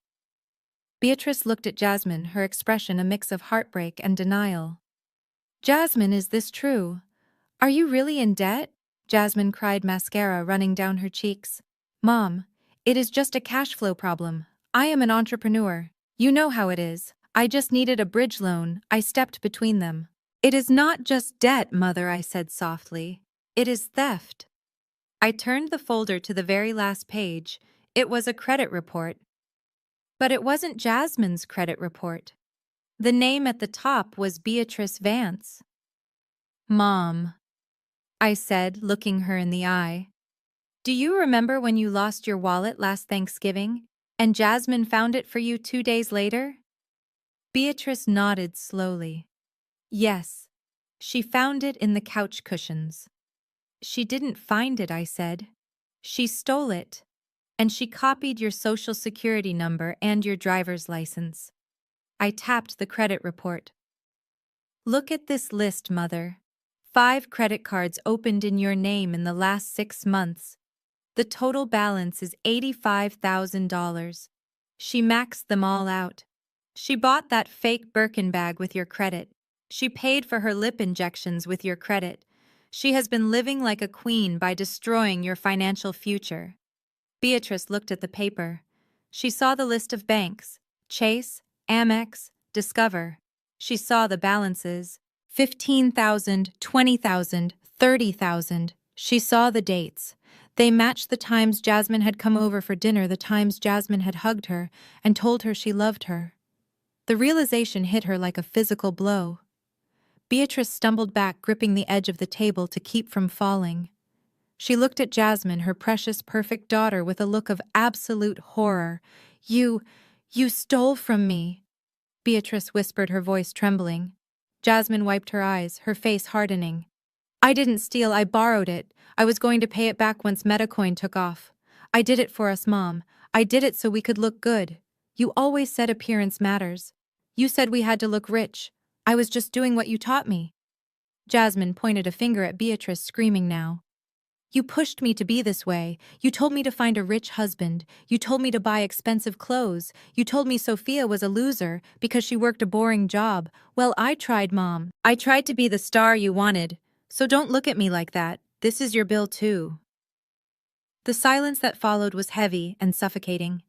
Speaker 1: Beatrice looked at Jasmine, her expression a mix of heartbreak and denial. "Jasmine, is this true? Are you really in debt?" Jasmine cried, mascara running down her cheeks. "Mom, it is just a cash flow problem. I am an entrepreneur. You know how it is. I just needed a bridge loan. I stepped between them." "It is not just debt, Mother," I said softly. "It is theft." I turned the folder to the very last page. It was a credit report. But it wasn't Jasmine's credit report. The name at the top was Beatrice Vance. "Mom," I said, looking her in the eye. "Do you remember when you lost your wallet last Thanksgiving, and Jasmine found it for you 2 days later?" Beatrice nodded slowly. "Yes. She found it in the couch cushions." "She didn't find it," I said. "She stole it. And she copied your social security number and your driver's license." I tapped the credit report. "Look at this list, Mother. 5 credit cards opened in your name in the last 6 months. The total balance is $85,000. She maxed them all out. She bought that fake Birkin bag with your credit. She paid for her lip injections with your credit. She has been living like a queen by destroying your financial future." Beatrice looked at the paper. She saw the list of banks: Chase, Amex, Discover. She saw the balances: 15,000, 20,000, 30,000. She saw the dates. They matched the times Jasmine had come over for dinner, the times Jasmine had hugged her and told her she loved her. The realization hit her like a physical blow. Beatrice stumbled back, gripping the edge of the table to keep from falling. She looked at Jasmine, her precious, perfect daughter, with a look of absolute horror. You stole from me," Beatrice whispered, her voice trembling. Jasmine wiped her eyes, her face hardening. "I didn't steal, I borrowed it. I was going to pay it back once Metacoin took off. I did it for us, Mom. I did it so we could look good. You always said appearance matters. You said we had to look rich. I was just doing what you taught me." Jasmine pointed a finger at Beatrice, screaming now. "You pushed me to be this way. You told me to find a rich husband. You told me to buy expensive clothes. You told me Sophia was a loser because she worked a boring job. Well, I tried, Mom. I tried to be the star you wanted. So don't look at me like that. This is your bill too." The silence that followed was heavy and suffocating.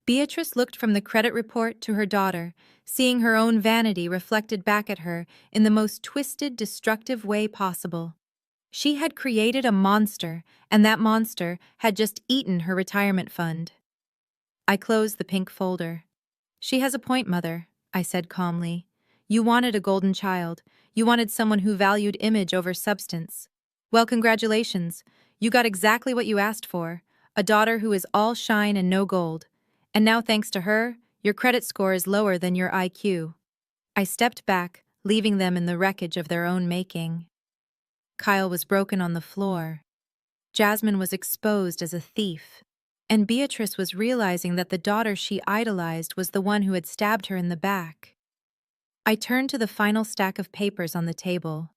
Speaker 1: Beatrice looked from the credit report to her daughter, seeing her own vanity reflected back at her in the most twisted, destructive way possible. She had created a monster, and that monster had just eaten her retirement fund. I closed the pink folder. "She has a point, Mother," I said calmly. "You wanted a golden child. You wanted someone who valued image over substance. Well, congratulations. You got exactly what you asked for, a daughter who is all shine and no gold. And now, thanks to her, your credit score is lower than your IQ." I stepped back, leaving them in the wreckage of their own making. Kyle was broken on the floor. Jasmine was exposed as a thief. And Beatrice was realizing that the daughter she idolized was the one who had stabbed her in the back. I turned to the final stack of papers on the table.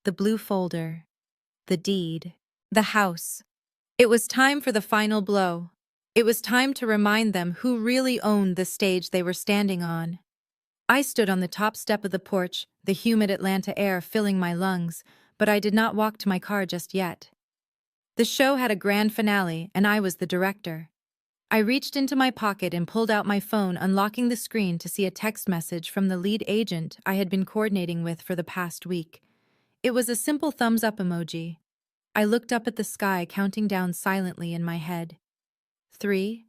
Speaker 1: The blue folder. The deed. The house. It was time for the final blow. It was time to remind them who really owned the stage they were standing on. I stood on the top step of the porch, the humid Atlanta air filling my lungs, but I did not walk to my car just yet. The show had a grand finale, and I was the director. I reached into my pocket and pulled out my phone, unlocking the screen to see a text message from the lead agent I had been coordinating with for the past week. It was a simple thumbs-up emoji. I looked up at the sky, counting down silently in my head. 3,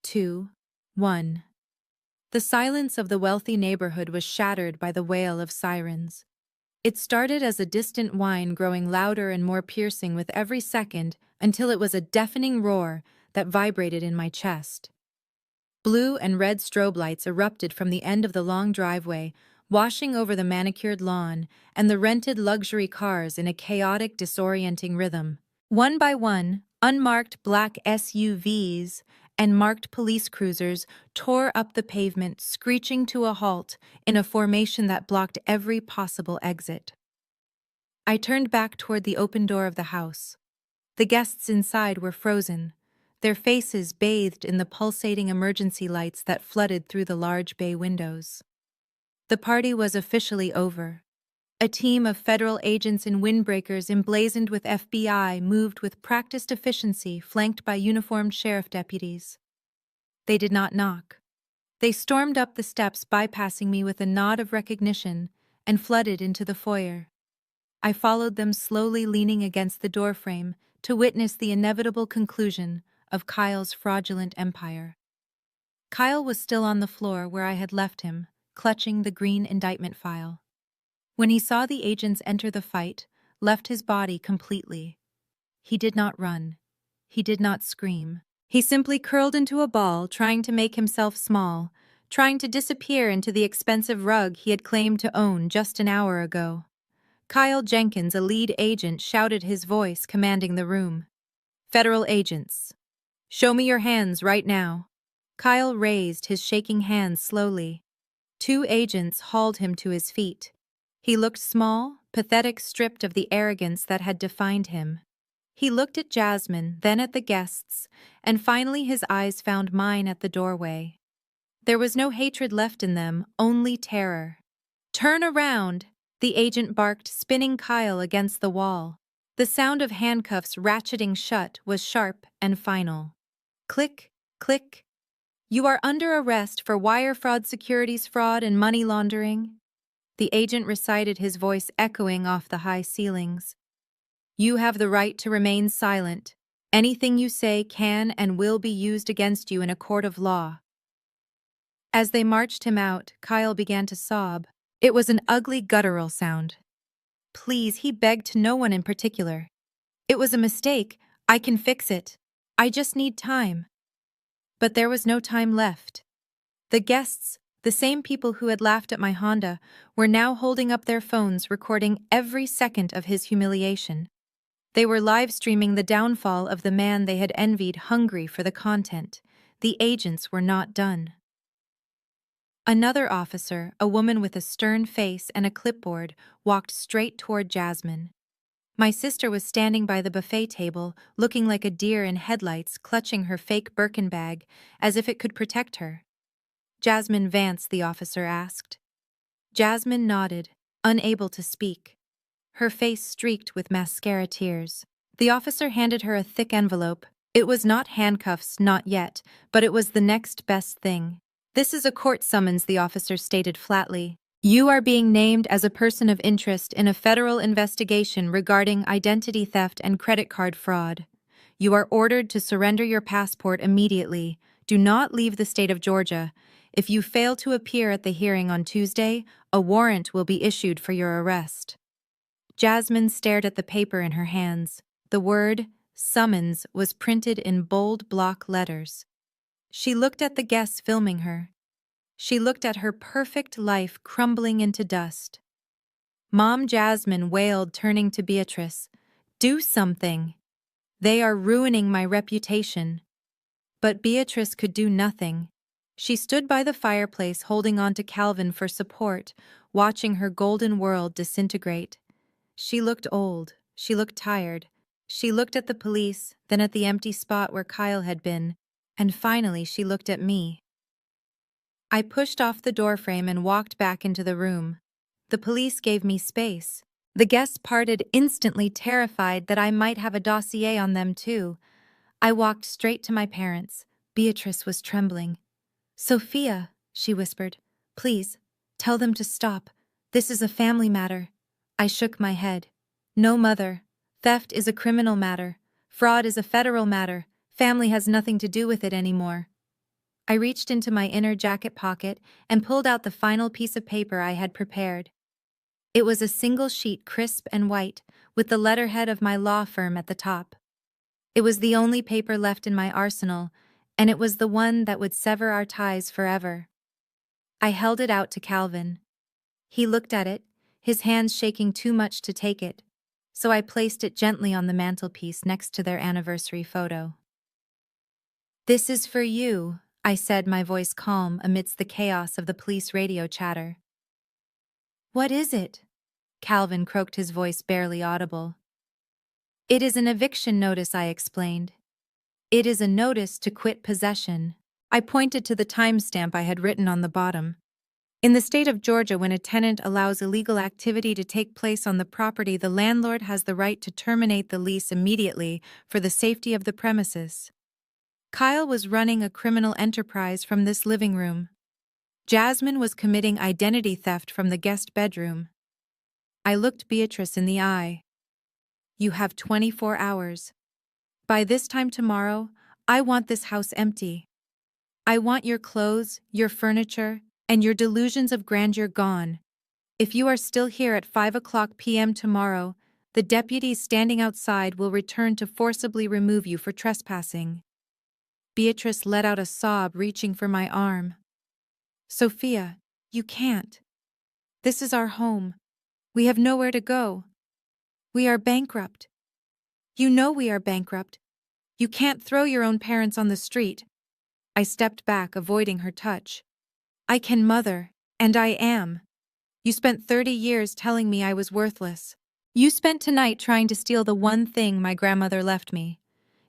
Speaker 1: 2, 1. The silence of the wealthy neighborhood was shattered by the wail of sirens. It started as a distant whine, growing louder and more piercing with every second until it was a deafening roar that vibrated in my chest. Blue and red strobe lights erupted from the end of the long driveway, washing over the manicured lawn and the rented luxury cars in a chaotic, disorienting rhythm. One by one, unmarked black SUVs and marked police cruisers tore up the pavement, screeching to a halt in a formation that blocked every possible exit. I turned back toward the open door of the house. The guests inside were frozen, their faces bathed in the pulsating emergency lights that flooded through the large bay windows. The party was officially over. A team of federal agents in windbreakers emblazoned with FBI moved with practiced efficiency, flanked by uniformed sheriff deputies. They did not knock. They stormed up the steps, bypassing me with a nod of recognition, and flooded into the foyer. I followed them, slowly leaning against the doorframe to witness the inevitable conclusion of Kyle's fraudulent empire. Kyle was still on the floor where I had left him, clutching the green indictment file. When he saw the agents enter, the fight left his body completely. He did not run. He did not scream. He simply curled into a ball, trying to make himself small, trying to disappear into the expensive rug he had claimed to own just an hour ago. Kyle Jenkins, a lead agent, shouted, his voice commanding the room. "Federal agents, show me your hands right now." Kyle raised his shaking hands slowly. 2 agents hauled him to his feet. He looked small, pathetic, stripped of the arrogance that had defined him. He looked at Jasmine, then at the guests, and finally his eyes found mine at the doorway. There was no hatred left in them, only terror. "Turn around!" the agent barked, spinning Kyle against the wall. The sound of handcuffs ratcheting shut was sharp and final. Click, click. "You are under arrest for wire fraud, securities fraud, and money laundering." The agent recited, his voice echoing off the high ceilings. "You have the right to remain silent. Anything you say can and will be used against you in a court of law." As they marched him out, Kyle began to sob. It was an ugly, guttural sound. "Please," he begged, to no one in particular. "It was a mistake. I can fix it. I just need time." But there was no time left. The guests, the same people who had laughed at my Honda, were now holding up their phones, recording every second of his humiliation. They were live-streaming the downfall of the man they had envied, hungry for the content. The agents were not done. Another officer, a woman with a stern face and a clipboard, walked straight toward Jasmine. My sister was standing by the buffet table, looking like a deer in headlights, clutching her fake Birkin bag, as if it could protect her. "Jasmine Vance?" the officer asked. Jasmine nodded, unable to speak. Her face streaked with mascara tears. The officer handed her a thick envelope. It was not handcuffs, not yet, but it was the next best thing. "This is a court summons," the officer stated flatly. You are being named as a person of interest in a federal investigation regarding identity theft and credit card fraud. You are ordered to surrender your passport immediately. Do not leave the state of Georgia. If you fail to appear at the hearing on Tuesday, a warrant will be issued for your arrest. Jasmine stared at the paper in her hands. The word, summons, was printed in bold block letters. She looked at the guests filming her. She looked at her perfect life crumbling into dust. Mom Jasmine wailed, turning to Beatrice. Do something. They are ruining my reputation. But Beatrice could do nothing. She stood by the fireplace holding on to Calvin for support, watching her golden world disintegrate. She looked old. She looked tired. She looked at the police, then at the empty spot where Kyle had been, and finally she looked at me. I pushed off the doorframe and walked back into the room. The police gave me space. The guests parted instantly, terrified that I might have a dossier on them too. I walked straight to my parents. Beatrice was trembling. Sophia, she whispered, please, tell them to stop. This is a family matter. I shook my head. No, mother. Theft is a criminal matter. Fraud is a federal matter. Family has nothing to do with it anymore. I reached into my inner jacket pocket and pulled out the final piece of paper I had prepared. It was a single sheet, crisp and white, with the letterhead of my law firm at the top. It was the only paper left in my arsenal, and it was the one that would sever our ties forever. I held it out to Calvin. He looked at it, his hands shaking too much to take it, so I placed it gently on the mantelpiece next to their anniversary photo. This is for you, I said, my voice calm amidst the chaos of the police radio chatter. What is it? Calvin croaked, his voice barely audible. It is an eviction notice, I explained. It is a notice to quit possession. I pointed to the timestamp I had written on the bottom. In the state of Georgia, when a tenant allows illegal activity to take place on the property, the landlord has the right to terminate the lease immediately for the safety of the premises. Kyle was running a criminal enterprise from this living room. Jasmine was committing identity theft from the guest bedroom. I looked Beatrice in the eye. You have 24 hours. By this time tomorrow, I want this house empty. I want your clothes, your furniture, and your delusions of grandeur gone. If you are still here at 5 p.m. tomorrow, the deputies standing outside will return to forcibly remove you for trespassing. Beatrice let out a sob, reaching for my arm. Sophia, you can't. This is our home. We have nowhere to go. We are bankrupt. You know we are bankrupt. You can't throw your own parents on the street. I stepped back, avoiding her touch. I can, mother, and I am. You spent 30 years telling me I was worthless. You spent tonight trying to steal the one thing my grandmother left me.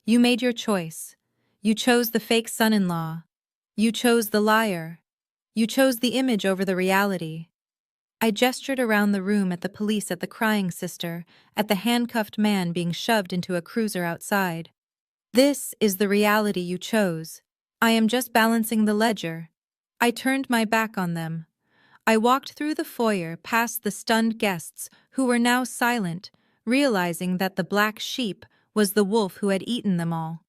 Speaker 1: You made your choice. You chose the fake son-in-law. You chose the liar. You chose the image over the reality. I gestured around the room at the police, at the crying sister, at the handcuffed man being shoved into a cruiser outside. This is the reality you chose. I am just balancing the ledger. I turned my back on them. I walked through the foyer, past the stunned guests, who were now silent, realizing that the black sheep was the wolf who had eaten them all.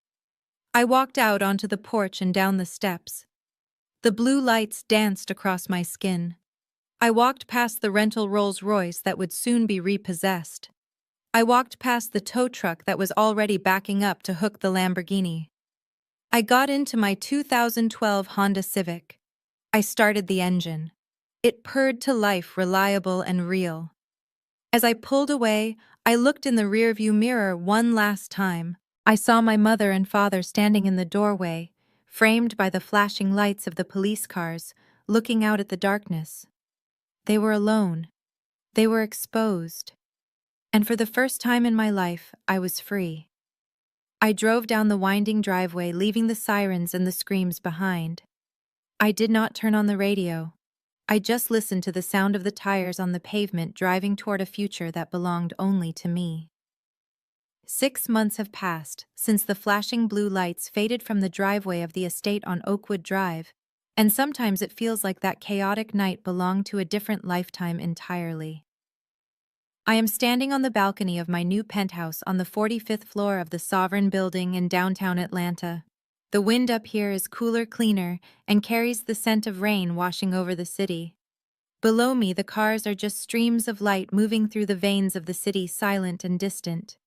Speaker 1: I walked out onto the porch and down the steps. The blue lights danced across my skin. I walked past the rental Rolls-Royce that would soon be repossessed. I walked past the tow truck that was already backing up to hook the Lamborghini. I got into my 2012 Honda Civic. I started the engine. It purred to life, reliable and real. As I pulled away, I looked in the rearview mirror one last time. I saw my mother and father standing in the doorway, framed by the flashing lights of the police cars, looking out at the darkness. They were alone. They were exposed. And for the first time in my life, I was free. I drove down the winding driveway, leaving the sirens and the screams behind. I did not turn on the radio. I just listened to the sound of the tires on the pavement, driving toward a future that belonged only to me. 6 months have passed since the flashing blue lights faded from the driveway of the estate on Oakwood Drive,
Speaker 2: And sometimes it feels like that chaotic night belonged to a different lifetime entirely. I am standing on the balcony of my new penthouse on the 45th floor of the Sovereign Building in downtown Atlanta. The wind up here is cooler, cleaner, and carries the scent of rain washing over the city. Below me, the cars are just streams of light moving through the veins of the city, silent and distant.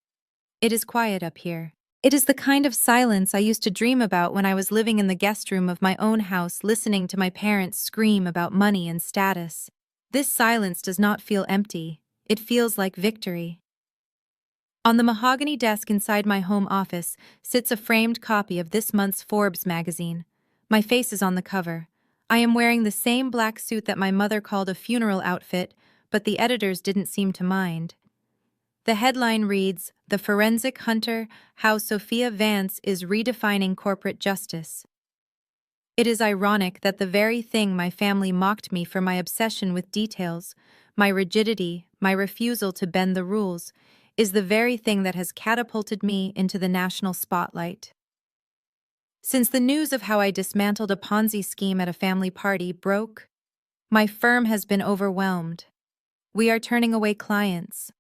Speaker 2: It is quiet up here. It is the kind of silence I used to dream about when I was living in the guest room of my own house, listening to my parents scream about money and status. This silence does not feel empty. It feels like victory. On the mahogany desk inside my home office sits a framed copy of this month's Forbes magazine. My face is on the cover. I am wearing the same black suit that my mother called a funeral outfit, but the editors didn't seem to mind. The headline reads, "The Forensic Hunter: How Sophia Vance is Redefining Corporate Justice." It is ironic that the very thing my family mocked me for, my obsession with details, my rigidity, my refusal to bend the rules, is the very thing that has catapulted me into the national spotlight. Since the news of how I dismantled a Ponzi scheme at a family party broke, my firm has been overwhelmed. We are turning away clients.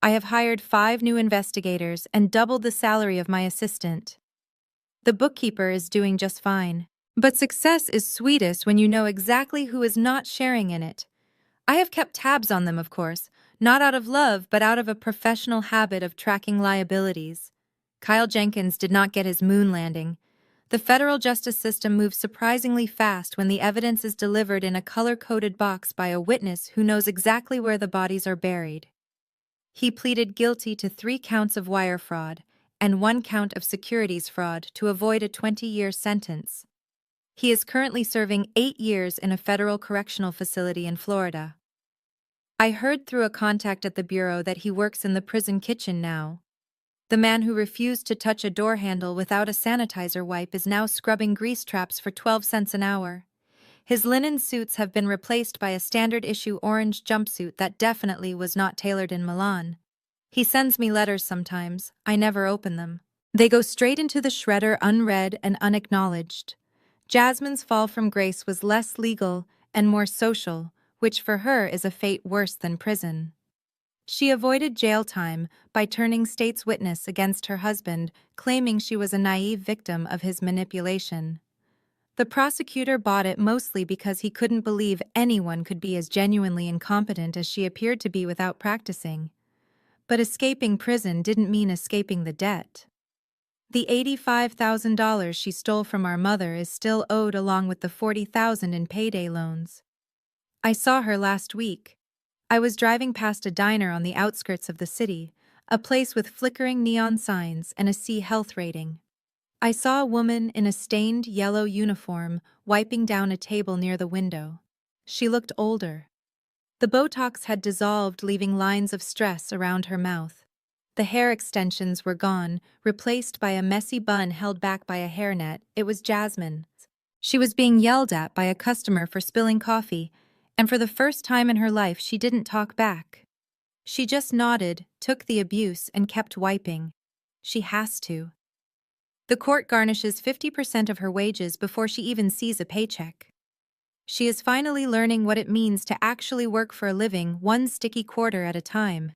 Speaker 2: I have hired 5 new investigators and doubled the salary of my assistant. The bookkeeper is doing just fine. But success is sweetest when you know exactly who is not sharing in it. I have kept tabs on them, of course, not out of love, but out of a professional habit of tracking liabilities. Kyle Jenkins did not get his moon landing. The federal justice system moves surprisingly fast when the evidence is delivered in a color-coded box by a witness who knows exactly where the bodies are buried. He pleaded guilty to 3 counts of wire fraud and 1 count of securities fraud to avoid a 20-year sentence. He is currently serving 8 years in a federal correctional facility in Florida. I heard through a contact at the bureau that he works in the prison kitchen now. The man who refused to touch a door handle without a sanitizer wipe is now scrubbing grease traps for 12 cents an hour. His linen suits have been replaced by a standard-issue orange jumpsuit that definitely was not tailored in Milan. He sends me letters sometimes. I never open them. They go straight into the shredder, unread and unacknowledged. Jasmine's fall from grace was less legal and more social, which for her is a fate worse than prison. She avoided jail time by turning state's witness against her husband, claiming she was a naive victim of his manipulation. The prosecutor bought it mostly because he couldn't believe anyone could be as genuinely incompetent as she appeared to be without practicing. But escaping prison didn't mean escaping the debt. The $85,000 she stole from our mother is still owed, along with the $40,000 in payday loans. I saw her last week. I was driving past a diner on the outskirts of the city, a place with flickering neon signs and a C health rating. I saw a woman in a stained yellow uniform wiping down a table near the window. She looked older. The Botox had dissolved, leaving lines of stress around her mouth. The hair extensions were gone, replaced by a messy bun held back by a hairnet. It was Jasmine. She was being yelled at by a customer for spilling coffee, and for the first time in her life she didn't talk back. She just nodded, took the abuse, and kept wiping. She has to. The court garnishes 50% of her wages before she even sees a paycheck. She is finally learning what it means to actually work for a living, one sticky quarter at a time.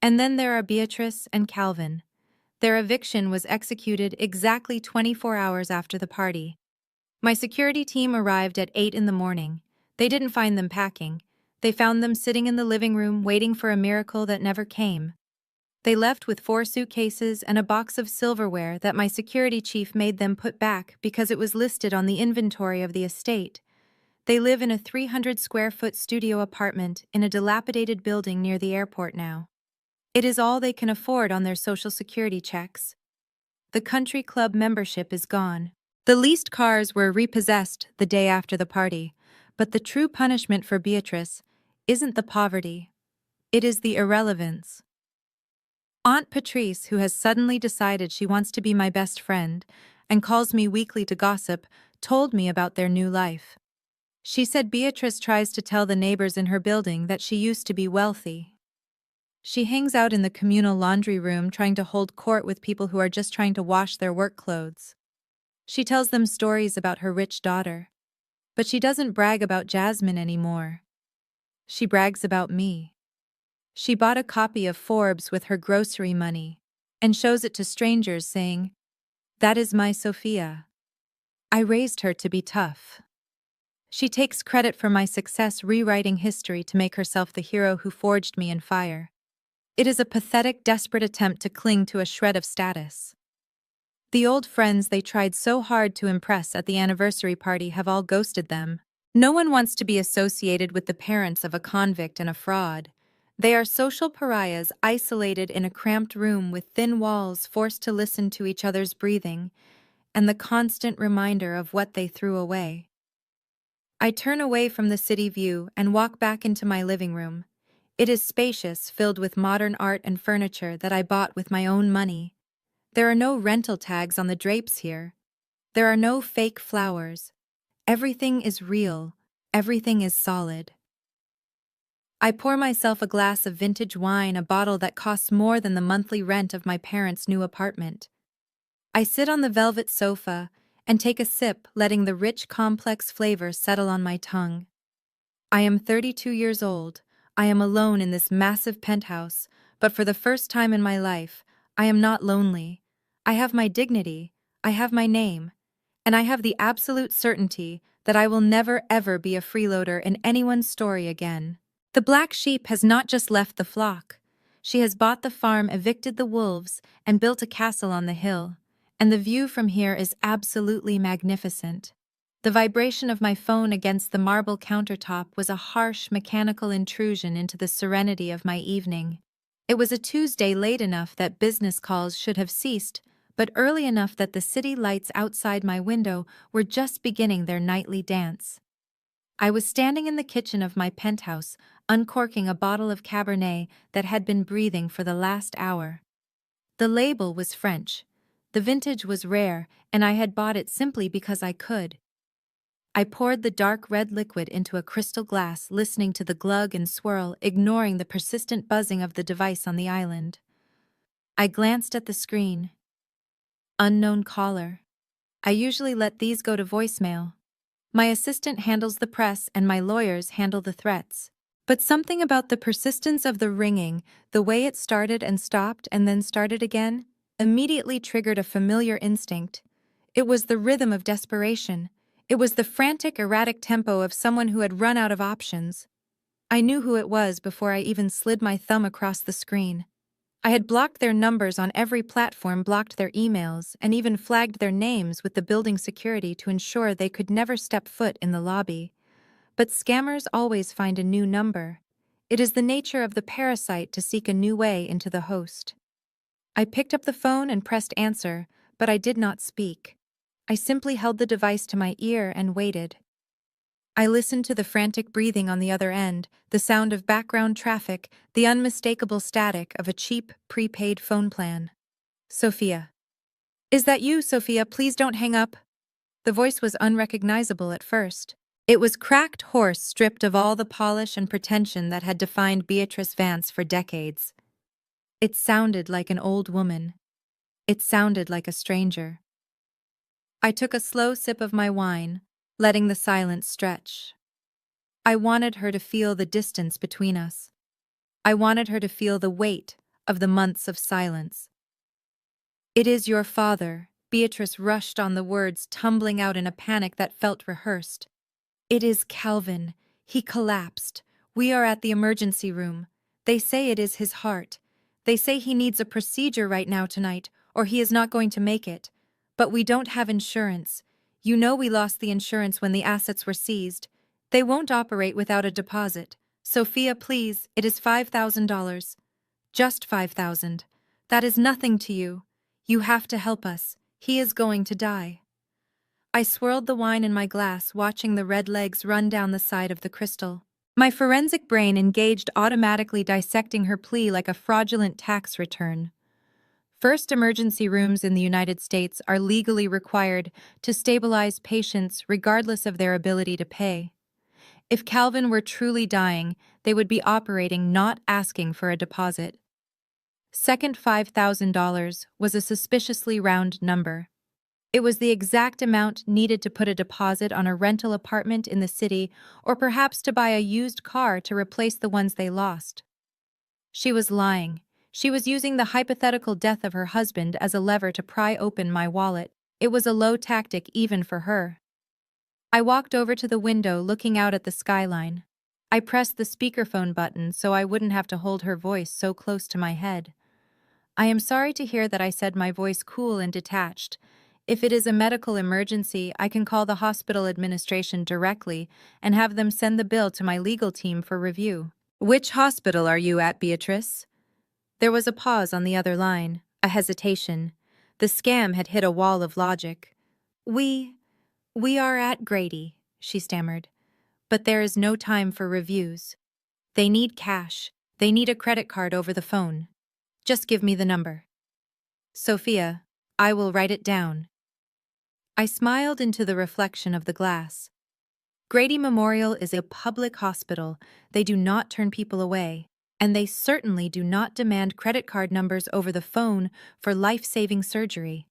Speaker 2: And then there are Beatrice and Calvin. Their eviction was executed exactly 24 hours after the party. My security team arrived at 8 in the morning. They didn't find them packing. They found them sitting in the living room waiting for a miracle that never came. They left with 4 suitcases and a box of silverware that my security chief made them put back because it was listed on the inventory of the estate. They live in a 300-square-foot studio apartment in a dilapidated building near the airport now. It is all they can afford on their Social Security checks. The country club membership is gone. The leased cars were repossessed the day after the party, but the true punishment for Beatrice isn't the poverty. It is the irrelevance. Aunt Patrice, who has suddenly decided she wants to be my best friend and calls me weekly to gossip, told me about their new life. She said Beatrice tries to tell the neighbors in her building that she used to be wealthy. She hangs out in the communal laundry room trying to hold court with people who are just trying to wash their work clothes. She tells them stories about her rich daughter. But she doesn't brag about Jasmine anymore. She brags about me. She bought a copy of Forbes with her grocery money and shows it to strangers saying, "That is my Sophia. I raised her to be tough." She takes credit for my success rewriting history to make herself the hero who forged me in fire. It is a pathetic, desperate attempt to cling to a shred of status. The old friends they tried so hard to impress at the anniversary party have all ghosted them. No one wants to be associated with the parents of a convict and a fraud. They are social pariahs isolated in a cramped room with thin walls, forced to listen to each other's breathing, and the constant reminder of what they threw away. I turn away from the city view and walk back into my living room. It is spacious, filled with modern art and furniture that I bought with my own money. There are no rental tags on the drapes here. There are no fake flowers. Everything is real. Everything is solid. I pour myself a glass of vintage wine, a bottle that costs more than the monthly rent of my parents' new apartment. I sit on the velvet sofa and take a sip, letting the rich, complex flavor settle on my tongue. I am 32 years old. I am alone in this massive penthouse, but for the first time in my life, I am not lonely. I have my dignity, I have my name, and I have the absolute certainty that I will never ever be a freeloader in anyone's story again. The black sheep has not just left the flock. She has bought the farm, evicted the wolves, and built a castle on the hill. And the view from here is absolutely magnificent. The vibration of my phone against the marble countertop was a harsh, mechanical intrusion into the serenity of my evening. It was a Tuesday, late enough that business calls should have ceased, but early enough that the city lights outside my window were just beginning their nightly dance. I was standing in the kitchen of my penthouse, uncorking a bottle of Cabernet that had been breathing for the last hour. The label was French. The vintage was rare, and I had bought it simply because I could. I poured the dark red liquid into a crystal glass, listening to the glug and swirl, ignoring the persistent buzzing of the device on the island. I glanced at the screen. Unknown caller. I usually let these go to voicemail. My assistant handles the press and my lawyers handle the threats. But something about the persistence of the ringing, the way it started and stopped and then started again, immediately triggered a familiar instinct. It was the rhythm of desperation. It was the frantic, erratic tempo of someone who had run out of options. I knew who it was before I even slid my thumb across the screen. I had blocked their numbers on every platform, blocked their emails, and even flagged their names with the building security to ensure they could never step foot in the lobby. But scammers always find a new number. It is the nature of the parasite to seek a new way into the host. I picked up the phone and pressed answer, but I did not speak. I simply held the device to my ear and waited. I listened to the frantic breathing on the other end, the sound of background traffic, the unmistakable static of a cheap, prepaid phone plan. Sophia. Is that you, Sophia? Please don't hang up. The voice was unrecognizable at first. It was cracked, hoarse, stripped of all the polish and pretension that had defined Beatrice Vance for decades. It sounded like an old woman. It sounded like a stranger. I took a slow sip of my wine, letting the silence stretch. I wanted her to feel the distance between us. I wanted her to feel the weight of the months of silence. "It is your father," Beatrice rushed on the words, tumbling out in a panic that felt rehearsed. "It is Calvin. He collapsed. We are at the emergency room. They say it is his heart. They say he needs a procedure right now tonight, or he is not going to make it. But we don't have insurance. You know we lost the insurance when the assets were seized. They won't operate without a deposit. Sophia, please, it is $5,000. Just 5,000. That is nothing to you. You have to help us. He is going to die." I swirled the wine in my glass, watching the red legs run down the side of the crystal. My forensic brain engaged, automatically dissecting her plea like a fraudulent tax return. First, emergency rooms in the United States are legally required to stabilize patients regardless of their ability to pay. If Calvin were truly dying, they would be operating, not asking for a deposit. Second, $5,000 was a suspiciously round number.
Speaker 1: It was the exact amount needed to put a deposit on a rental apartment in the city or perhaps to buy a used car to replace the ones they lost. She was lying. She was using the hypothetical death of her husband as a lever to pry open my wallet. It was a low tactic even for her. I walked over to the window looking out at the skyline. I pressed the speakerphone button so I wouldn't have to hold her voice so close to my head. I am sorry to hear that I said my voice cool and detached. If it is a medical emergency, I can call the hospital administration directly and have them send the bill to my legal team for review. Which hospital are you at, Beatrice? There was a pause on the other line, a hesitation. The scam had hit a wall of logic. We are at Grady, she stammered. But there is no time for reviews. They need cash. They need a credit card over the phone. Just give me the number. Sophia, I will write it down. I smiled into the reflection of the glass. Grady Memorial is a public hospital. They do not turn people away, and they certainly do not demand credit card numbers over the phone for life-saving surgery.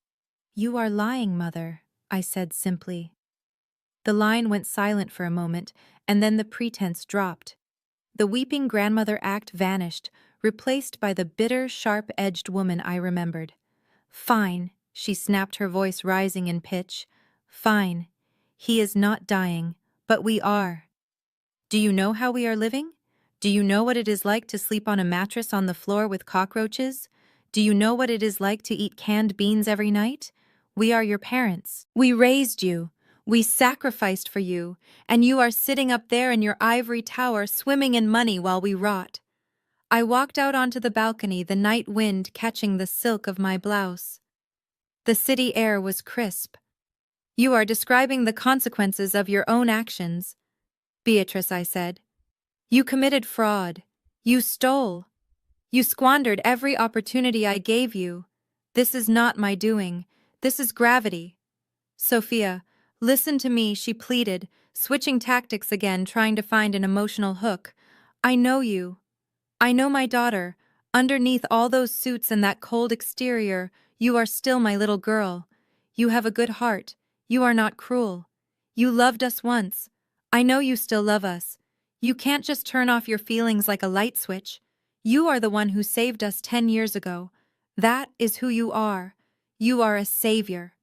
Speaker 1: You are lying, Mother, I said simply. The line went silent for a moment, and then the pretense dropped. The weeping grandmother act vanished, replaced by the bitter, sharp-edged woman I remembered. Fine, she snapped, her voice rising in pitch. Fine. He is not dying, but we are. Do you know how we are living? Do you know what it is like to sleep on a mattress on the floor with cockroaches? Do you know what it is like to eat canned beans every night? We are your parents. We raised you. We sacrificed for you, and you are sitting up there in your ivory tower swimming in money while we rot. I walked out onto the balcony, the night wind catching the silk of my blouse. The city air was crisp. You are describing the consequences of your own actions, Beatrice, I said. You committed fraud. You stole. You squandered every opportunity I gave you. This is not my doing. This is gravity. Sophia, listen to me, she pleaded, switching tactics again, trying to find an emotional hook. I know you. I know my daughter. Underneath all those suits and that cold exterior, you are still my little girl. You have a good heart. You are not cruel. You loved us once. I know you still love us. You can't just turn off your feelings like a light switch. You are the one who saved us 10 years ago. That is who you are. You are a savior.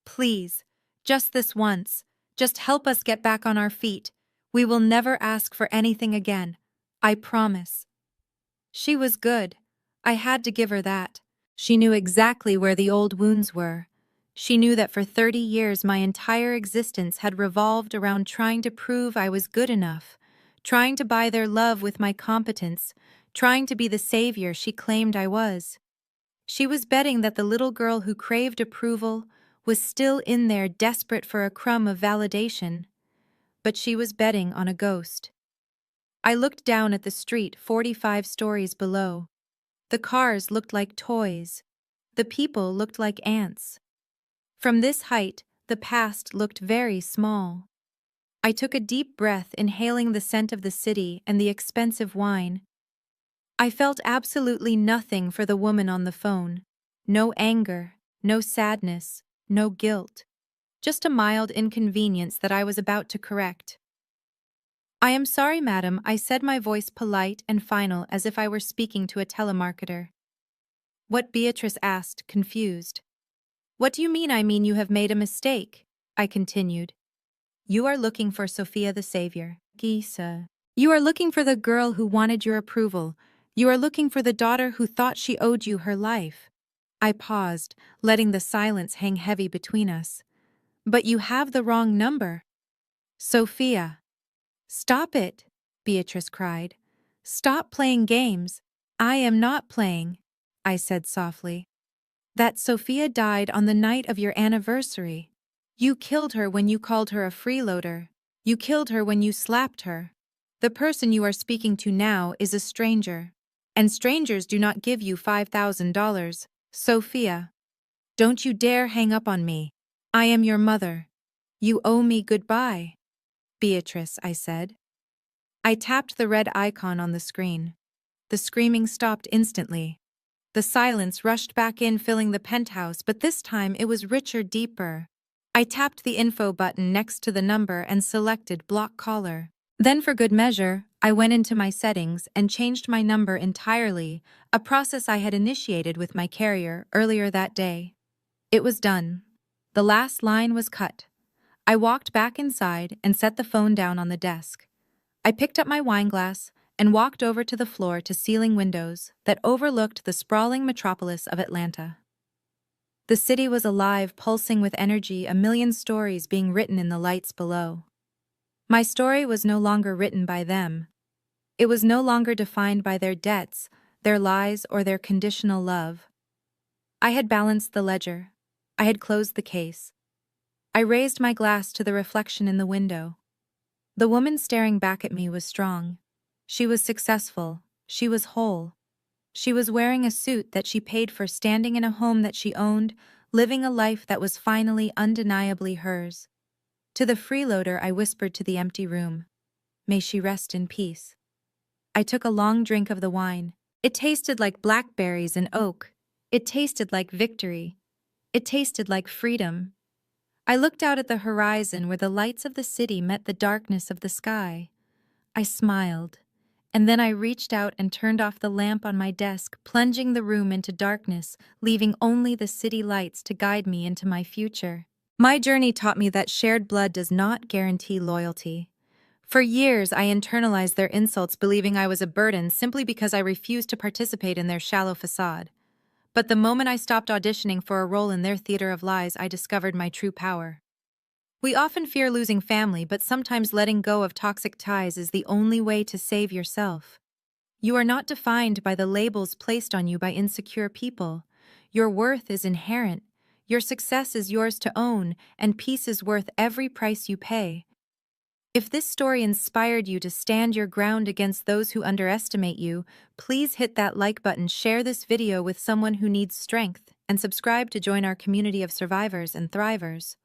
Speaker 1: Please, just this once, just help us get back on our feet. We will never ask for anything again. I promise. She was good. I had to give her that. She knew exactly where the old wounds were. She knew that for 30 years my entire existence had revolved around trying to prove I was good enough, trying to buy their love with my competence, trying to be the savior she claimed I was. She was betting that the little girl who craved approval was still in there desperate for a crumb of validation. But she was betting on a ghost. I looked down at the street 45 stories below. The cars looked like toys. The people looked like ants. From this height, the past looked very small. I took a deep breath, inhaling the scent of the city and the expensive wine. I felt absolutely nothing for the woman on the phone. No anger, no sadness, no guilt. Just a mild inconvenience that I was about to correct. I am sorry, madam, I said, my voice polite and final as if I were speaking to a telemarketer. What? Beatrice asked, confused. What do you mean? I mean you have made a mistake, I continued. You are looking for Sophia the Savior, Gisa. You are looking for the girl who wanted your approval. You are looking for the daughter who thought she owed you her life. I paused, letting the silence hang heavy between us. But you have the wrong number. Sophia. Stop it, Beatrice cried. Stop playing games. I am not playing, I said softly. That Sophia died on the night of your anniversary. You killed her when you called her a freeloader. You killed her when you slapped her. The person you are speaking to now is a stranger. And strangers do not give you $5,000. Sophia. Don't you dare hang up on me. I am your mother. You owe me goodbye. Beatrice, I said. I tapped the red icon on the screen. The screaming stopped instantly.
Speaker 2: The silence rushed back in, filling the penthouse, but this time it was richer, deeper. I tapped the info button next to the number and selected block caller. Then, for good measure, I went into my settings and changed my number entirely, a process I had initiated with my carrier earlier that day. It was done. The last line was cut. I walked back inside and set the phone down on the desk. I picked up my wineglass and walked over to the floor-to-ceiling windows that overlooked the sprawling metropolis of Atlanta. The city was alive, pulsing with energy, a million stories being written in the lights below. My story was no longer written by them. It was no longer defined by their debts, their lies, or their conditional love. I had balanced the ledger. I had closed the case. I raised my glass to the reflection in the window. The woman staring back at me was strong. She was successful. She was whole. She was wearing a suit that she paid for, standing in a home that she owned, living a life that was finally undeniably hers. To the freeloader, I whispered to the empty room, "May she rest in peace." I took a long drink of the wine. It tasted like blackberries and oak. It tasted like victory. It tasted like freedom. I looked out at the horizon where the lights of the city met the darkness of the sky. I smiled, and then I reached out and turned off the lamp on my desk, plunging the room into darkness, leaving only the city lights to guide me into my future. My journey taught me that shared blood does not guarantee loyalty. For years, I internalized their insults, believing I was a burden simply because I refused to participate in their shallow facade. But the moment I stopped auditioning for a role in their theater of lies, I discovered my true power. We often fear losing family, but sometimes letting go of toxic ties is the only way to save yourself. You are not defined by the labels placed on you by insecure people. Your worth is inherent. Your success is yours to own, and peace is worth every price you pay. If this story inspired you to stand your ground against those who underestimate you, please hit that like button, share this video with someone who needs strength, and subscribe to join our community of survivors and thrivers.